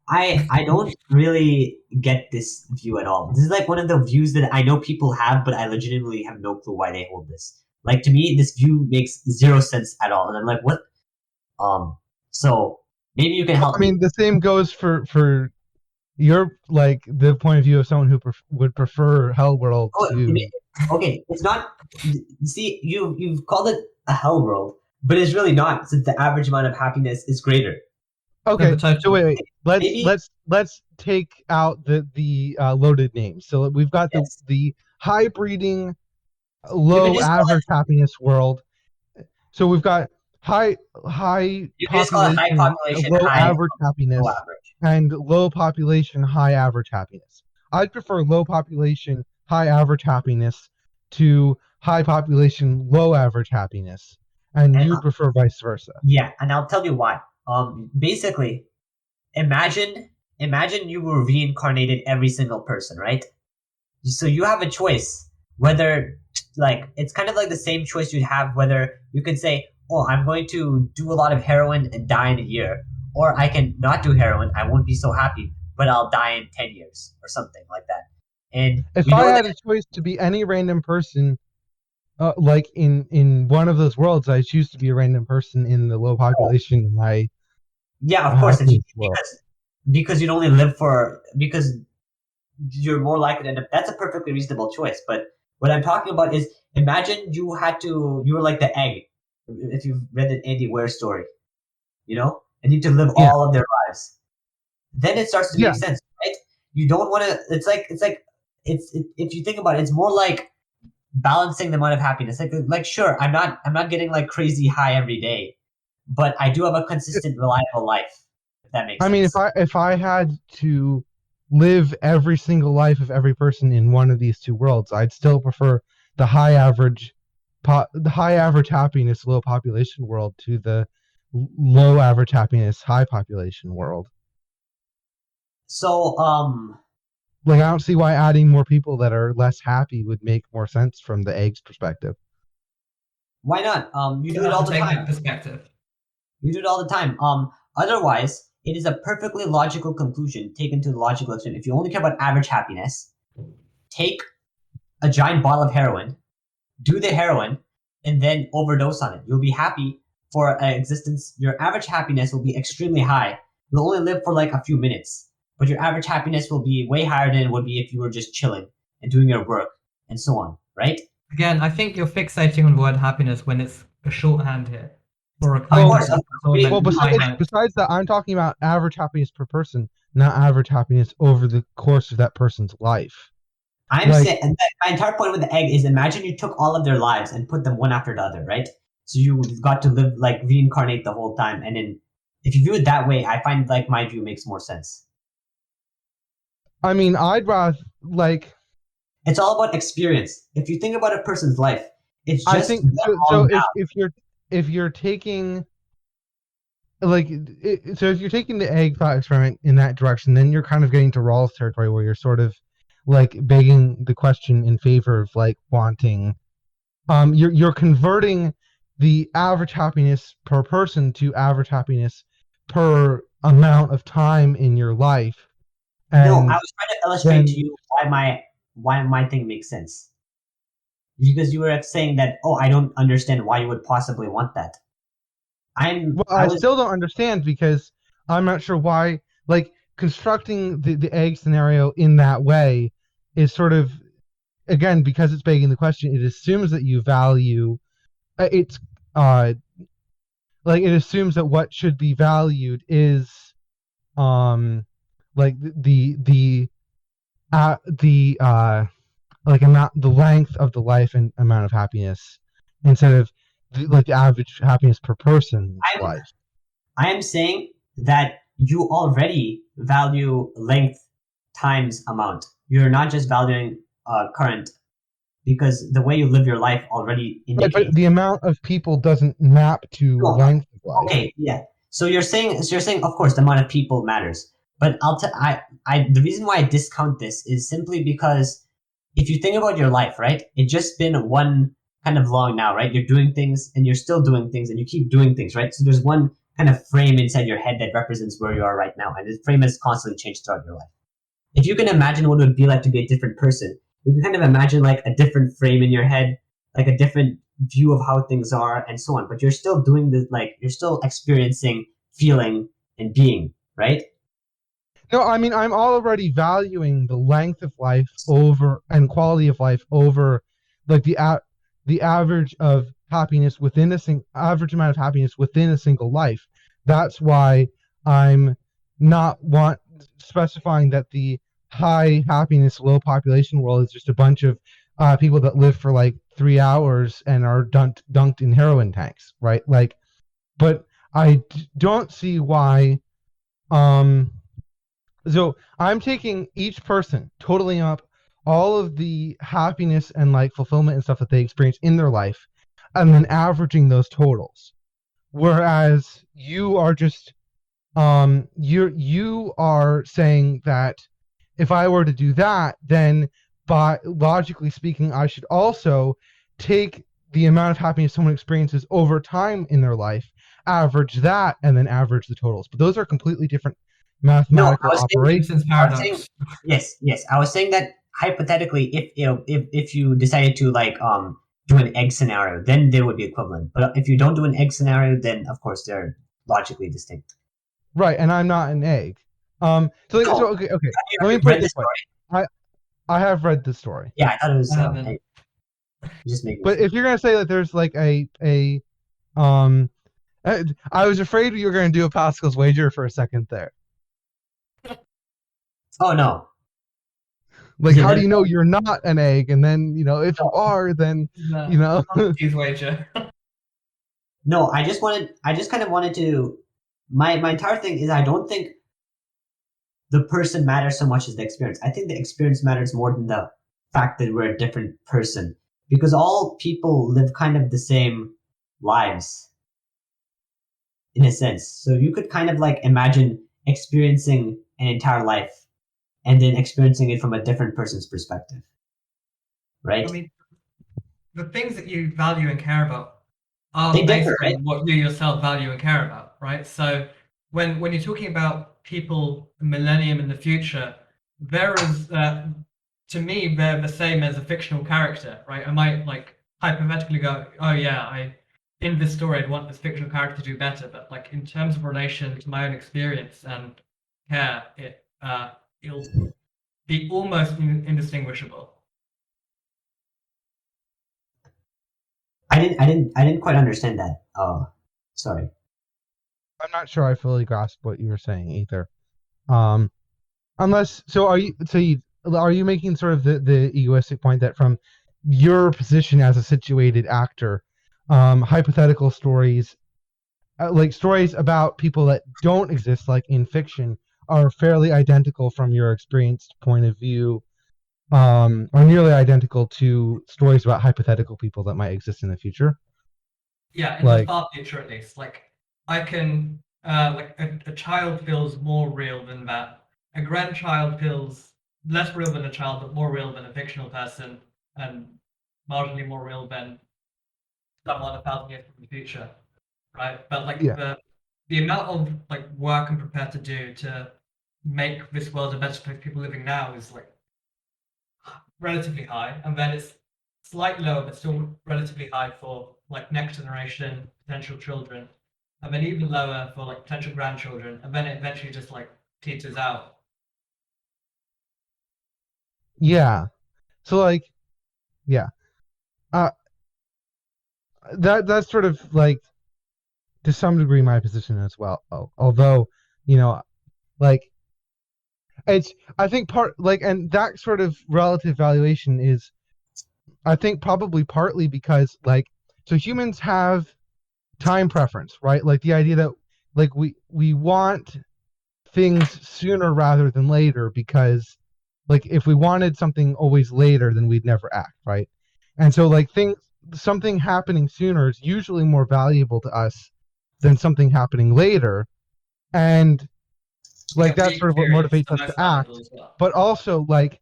I don't really get this view at all. This is like one of the views that I know people have, but I legitimately have no clue why they hold this. Like to me, this view makes zero sense at all, and I'm like, what? Um, so maybe you can Well, help I me. mean, the same goes for your like the point of view of someone who would prefer Hell World Oh, to. okay, it's not. See, you've called it a hell world, but it's really not, since the average amount of happiness is greater. No, Okay, but so totally. wait. Let's Maybe let's let's take out the loaded names. So we've got yes. the high breeding, You can low just call it. average happiness world. So we've got high You can just call it high population, population, low high average low happiness, average. and low population, high average happiness. I'd prefer low population, high average happiness to high population, low average happiness, and And you'd prefer vice versa. yeah, and I'll tell you why. Basically, imagine you were reincarnated every single person, right? So you have a choice whether, like, it's kind of like the same choice you'd have whether you could say, oh, I'm going to do a lot of heroin and die in a year, or I can not do heroin, I won't be so happy, but I'll die in 10 years or something like that. And If we I know that. had a choice to be any random person, like in one of those worlds, I choose to be a random person in the low Oh, population, high yeah, of course, if you, happiness world. because you'd only live for, because you're more likely to end up. That's a perfectly reasonable choice. But what I'm talking about is, imagine you were like the egg. If you've read the Andy Weir story, and you have to live Yeah, all of their lives. Then it starts to yeah. make sense, right? You don't want to. If you think about it, it's more like balancing the amount of happiness. Like sure, I'm not getting like crazy high every day, but I do have a consistent, reliable life. If that makes I mean, sense. if I had to live every single life of every person in one of these two worlds, I'd still prefer the the high average happiness, low population world to the low average happiness, high population world. So Like, I don't see why adding more people that are less happy would make more sense from the egg's perspective. Why not? You do To it all the take time. that perspective. You do it all the time. Otherwise, it is a perfectly logical conclusion taken to the logical extent. If you only care about average happiness, take a giant bottle of heroin, do the heroin, and then overdose on it. You'll be happy for an existence. Your average happiness will be extremely high. You'll only live for like a few minutes, but your average happiness will be way higher than it would be if you were just chilling and doing your work and so on, right? Again, I think you're fixating on the word happiness when it's a shorthand here, or a Of kind course, of sort of Well, a high note. besides that, I'm talking about average happiness per person, not average happiness over the course of that person's life. I'm Like, saying, and my entire point with the egg is imagine you took all of their lives and put them one after the other, right? So you got to live like reincarnate the whole time, and then if you view it that way, I find like my view makes more sense. I mean, I'd rather like. It's all about experience. If you think about a person's life, it's I just think one so. long bout. If you're taking like so if you're taking the egg thought experiment in that direction, then you're kind of getting to Rawls territory where you're sort of like begging the question in favor of like wanting you're converting the average happiness per person to average happiness per amount of time in your life. No, I And was trying to illustrate to then you why my thing makes sense. Because you were saying that, oh, I don't understand why you would possibly want that. well, I I was still don't understand because I'm not sure why like constructing the egg scenario in that way is sort of again because it's begging the question it assumes that you value it's uh like it assumes that what should be valued is um like the like amount the length of the life and amount of happiness instead of like the average happiness per person's I'm life. I am saying that you already value length times amount. You're not just valuing current because the way you live your life already Right, but indicates. the amount of people doesn't map to No, length of life. okay, yeah. So you're saying of course the amount of people matters, but I the reason why I discount this is simply because if you think about your life, right? It's just been one kind of long now, right? You're doing things and you're still doing things and you keep doing things, right? So there's one kind of frame inside your head that represents where you are right now, and this frame has constantly changed throughout your life. If you can imagine what it would be like to be a different person, you can kind of imagine like a different frame in your head, like a different view of how things are and so on. But you're still doing this, like you're still experiencing, feeling, and being, right? No, I mean I'm already valuing the length of life over and quality of life over like the average of happiness within average amount of happiness within a single life. That's why I'm not want specifying that the high happiness, low population world is just a bunch of people that live for like 3 hours and are dunked in heroin tanks, right? Like, but don't see why. Um, so I'm taking each person, totaling up all of the happiness and like fulfillment and stuff that they experience in their life, and then averaging those totals. Whereas you are just you are saying that if I were to do that, then by logically speaking, I should also take the amount of happiness someone experiences over time in their life, average that, and then average the totals. But those are completely different No, mathematical operations. Simpsons I was saying, paradox. yes. I was saying that hypothetically, if you decided to like do an egg scenario, then they would be equivalent. But if you don't do an egg scenario, then of course they're logically distinct. Right, and I'm not an egg. No, Okay. have Let me you put it read the this way. story? I have read the story, Yeah, I thought it I was. haven't. Just making but sure. if you're gonna say that there's like um, I was afraid you were gonna do a Pascal's wager for a second there. Oh no. Like, Yeah, how do that, you know you're not an egg? And then if you no, are, then No, you know. Hughes wager. no. I just kind of wanted to. My entire thing is I don't think the person matters so much as the experience. I think the experience matters more than the fact that we're a different person because all people live kind of the same lives in a sense. So you could kind of like imagine experiencing an entire life and then experiencing it from a different person's perspective, I right? mean, the things that you value and care about are They based differ, right? on what you yourself value and care about, right? So when you're talking about people a millennium in the future, there is to me they're the same as a fictional character, right? I might like hypothetically go, oh yeah, I in this story I'd want this fictional character to do better, but like in terms of relation to my own experience and care, it'll be almost indistinguishable. I didn't quite understand that. Sorry. I'm not sure I fully grasp what you were saying either. Um, unless so, are you making sort of the egoistic point that from your position as a situated actor, hypothetical stories, like stories about people that don't exist, like in fiction, are fairly identical from your experienced point of view, or nearly identical to stories about hypothetical people that might exist in the future? Yeah, in the Like, far future at least. Like I can like a child feels more real than that. A grandchild feels less real than a child, but more real than a fictional person, and marginally more real than someone 1,000 years from the future, right? But like yeah, the amount of like work I'm prepared to do to make this world a better place for people living now is like relatively high, and then it's slightly lower, but still relatively high for like next generation potential children, and then even lower for like potential grandchildren, and then it eventually just like teeters out. yeah. So like, yeah, uh, that's sort of like to some degree my position as well. Although, you know, like it's I think part like and that sort of relative valuation is I think probably partly because like so humans have time preference, right? Like the idea that like we want things sooner rather than later because like if we wanted something always later then we'd never act, right? And so like things something happening sooner is usually more valuable to us than something happening later, and like Yeah, that's being sort of what experienced motivates the us to most valuable act. as well. But also like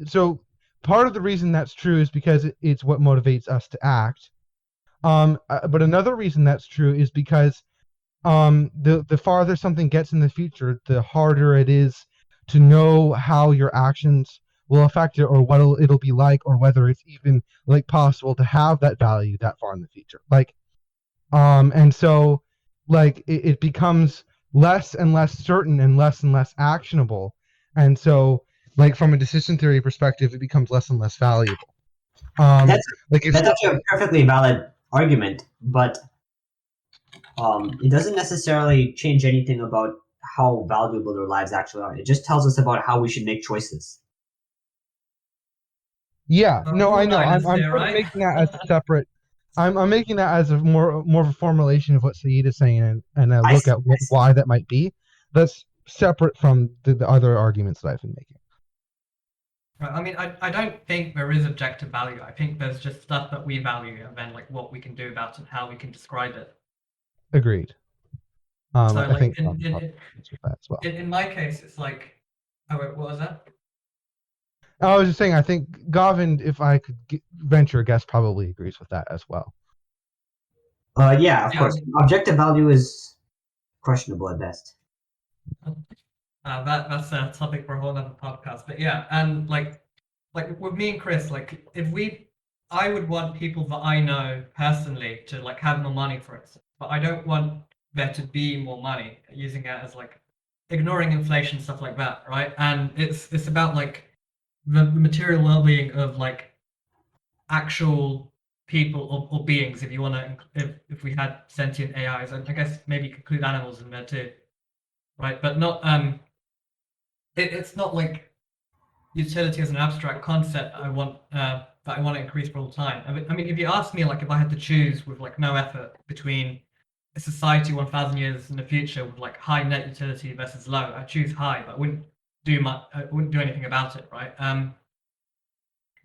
so part of the reason that's true is because it's what motivates us to act. But another reason that's true is because the farther something gets in the future, the harder it is to know how your actions will affect it or what it'll be like or whether it's even like possible to have that value that far in the future. Like and so like it becomes less and less certain and less actionable, and so like from a decision theory perspective it becomes less and less valuable. That's Like if that's actually a perfectly valid argument, but it doesn't necessarily change anything about how valuable their lives actually are. It just tells us about how we should make choices. Yeah, no, I Rule know. liners I'm here, sort of right? making that as a separate. I'm making that as a more of a formulation of what Saeed is saying, and a I look see. at why that might be. That's separate from the other arguments that I've been making. Right. I mean, I don't think there is objective value. I think there's just stuff that we value and then like what we can do about it and how we can describe it. Agreed. So I like think Gavin probably agrees with that as well. in my case, it's like, oh wait, what was that? I was just saying, I think Gavin, if I could venture a guess, probably agrees with that as well. Yeah, of Yeah, course. Objective value is questionable at best. that's a topic for a whole other podcast. But yeah, and like with me and Chris, like if we, I would want people that I know personally to like have more money, for instance, but I don't want there to be more money. Using it as like ignoring inflation, stuff like that, right? And it's about like the material well-being of like actual people or beings, if you want to, if we had sentient AIs, and I guess maybe include animals in there too, right? But not it's not like utility as an abstract concept I want that I want to increase for all time. I mean, if you ask me, like, if I had to choose with like no effort between a society 1,000 years in the future with like high net utility versus low, I choose high, but I wouldn't do much. I wouldn't do anything about it, right?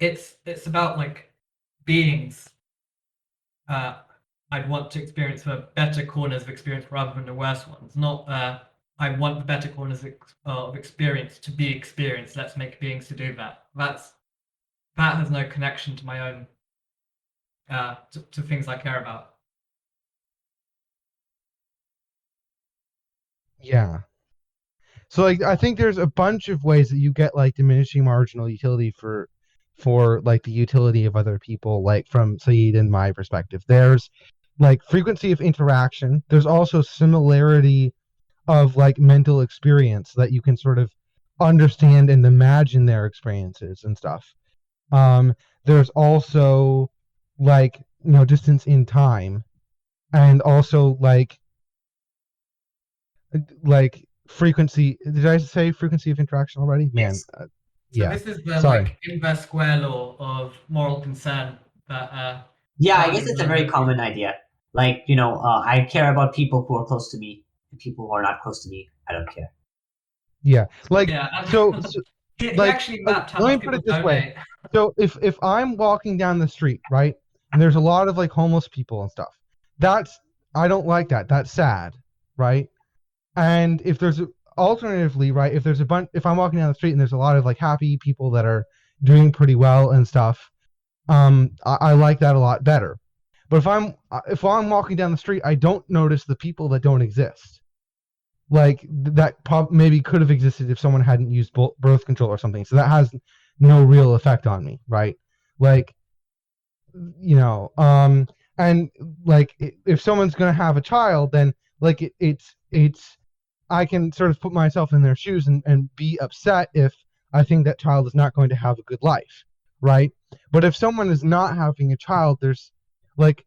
It's about like beings. Uh, I'd want to experience the better corners of experience rather than the worst ones. Not I want the better corners of experience to be experienced. Let's make beings to do that. That has no connection to my own to things I care about. Yeah. So like I think there's a bunch of ways that you get like diminishing marginal utility for like the utility of other people, like from Saeed and my perspective. There's like frequency of interaction. There's also similarity of like mental experience that you can sort of understand and imagine their experiences and stuff. There's also like distance in time, and also like frequency. Did I say frequency of interaction already? Man, Yes. So yeah. this is the Sorry. like inverse square law of moral consent that Yeah, I guess Gandhi it's a very remembered. common idea. Like, I care about people who are close to me, and people who are not close to me, I don't care. Yeah. Like Yeah, so he like actually mapped how let me much put people it this way. donate. So if I'm walking down the street, right, and there's a lot of like homeless people and stuff, that's I don't like that. That's sad, right? And if there's alternatively, right, if there's a bunch, if I'm walking down the street and there's a lot of like happy people that are doing pretty well and stuff, I like that a lot better. But if I'm walking down the street, I don't notice the people that don't exist. Like that maybe could have existed if someone hadn't used birth control or something. So that has no real effect on me, right? Like and like if someone's gonna have a child, then like it's I can sort of put myself in their shoes and be upset if I think that child is not going to have a good life, right? But if someone is not having a child, there's like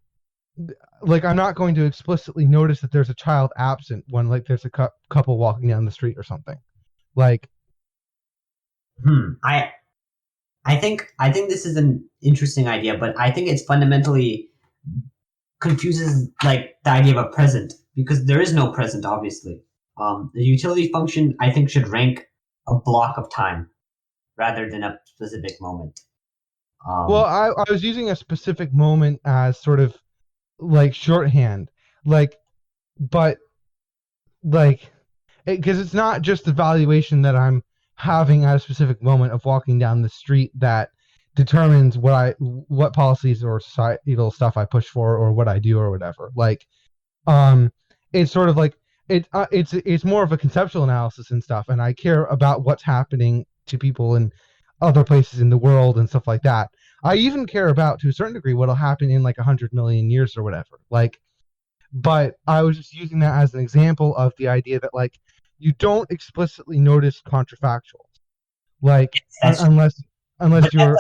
I'm not going to explicitly notice that there's a child absent when like there's a couple walking down the street or something. Like Hmm. I think this is an interesting idea, but I think it's fundamentally confuses like the idea of a present because there is no present, obviously. The utility function I think should rank a block of time rather than a specific moment. well, Um, I was using a specific moment as sort of like shorthand, like but like because it's not just the valuation that I'm having at a specific moment of walking down the street that determines what policies or societal stuff I push for or what I do or whatever. Like um it's sort of like it's more of a conceptual analysis and stuff, and I care about what's happening to people in other places in the world and stuff like that. I even care about to a certain degree what'll happen in like 100 million years or whatever. Like but I was just using that as an example of the idea that like you don't explicitly notice contrafactuals, like that's unless but you're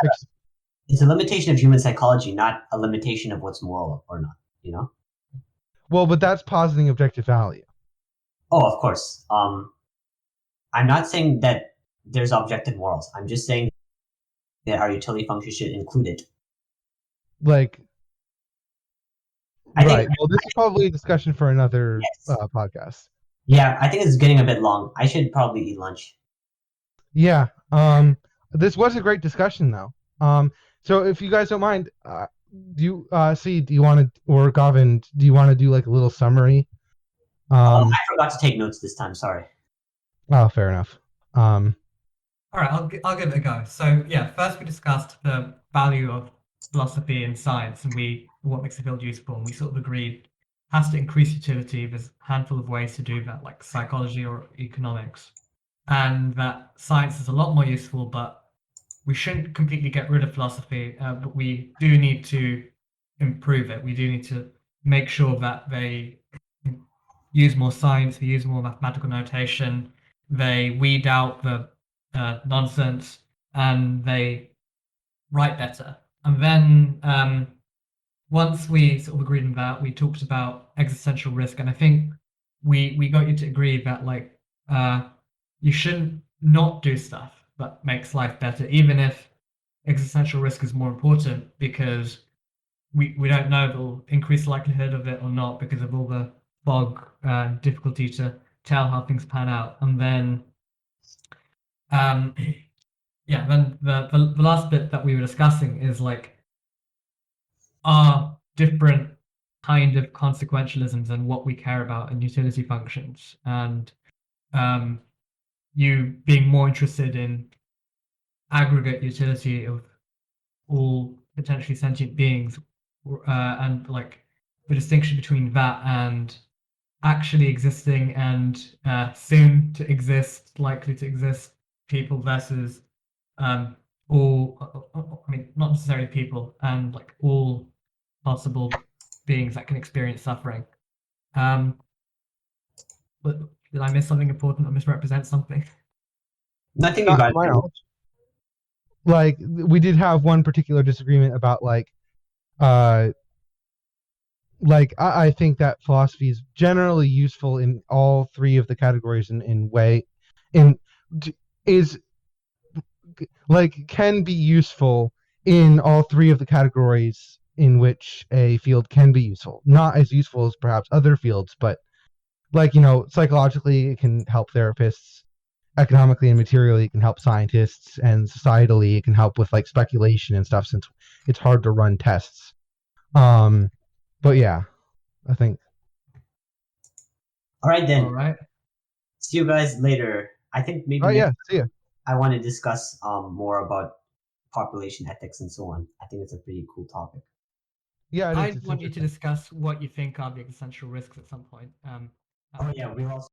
it's a limitation of human psychology, not a limitation of what's moral or not. You know? well, but that's positing objective value. Oh, of course. I'm not saying that there's objective morals. I'm just saying that our utility function should include it. Like I think right. Well, this is probably a discussion for another yes. podcast. Yeah, I think it's getting a bit long. I should probably eat lunch. Yeah. This was a great discussion though. So if you guys don't mind, do you want to, or Gavin, do you want to do like a little summary? I forgot to take notes this time. Sorry. Oh, fair enough. Um, All right, I'll give it a go. So yeah, first we discussed the value of philosophy and science, and what makes the field useful, and we sort of agreed has to increase utility. There's a handful of ways to do that, like psychology or economics, and that science is a lot more useful, but we shouldn't completely get rid of philosophy, but we do need to improve it. We do need to make sure that they use more science, they use more mathematical notation, they weed out the nonsense, and they write better. And then once we sort of agreed on that, we talked about existential risk, and I think we got you to agree that like you shouldn't not do stuff that makes life better, even if existential risk is more important because we don't know if it'll increase the likelihood of it or not because of all the fog difficulty to tell how things pan out. And then um, yeah, then the last bit that we were discussing is like are different kind of consequentialisms and what we care about and utility functions, and um, you being more interested in aggregate utility of all potentially sentient beings, and like the distinction between that and actually existing and soon to exist, likely to exist people versus all, I mean, not necessarily people, and like all possible beings that can experience suffering. Um, but did I miss something important or misrepresent something? Nothing Not to about my it. knowledge. Like we did have one particular disagreement about uh I think that philosophy is generally useful in all three of the categories in way in is like can be useful in all three of the categories in which a field can be useful. Not as useful as perhaps other fields, but psychologically it can help therapists, economically and materially it can help scientists, and societally it can help with like speculation and stuff since it's hard to run tests. But yeah, I think. All right All then. right. See you guys later. I think maybe Oh next yeah, see ya. I want to discuss more about population ethics and so on. I think it's a pretty cool topic. Yeah, it is. I It's want you to interesting. discuss what you think are the existential risks at some point. Oh yeah, we'll also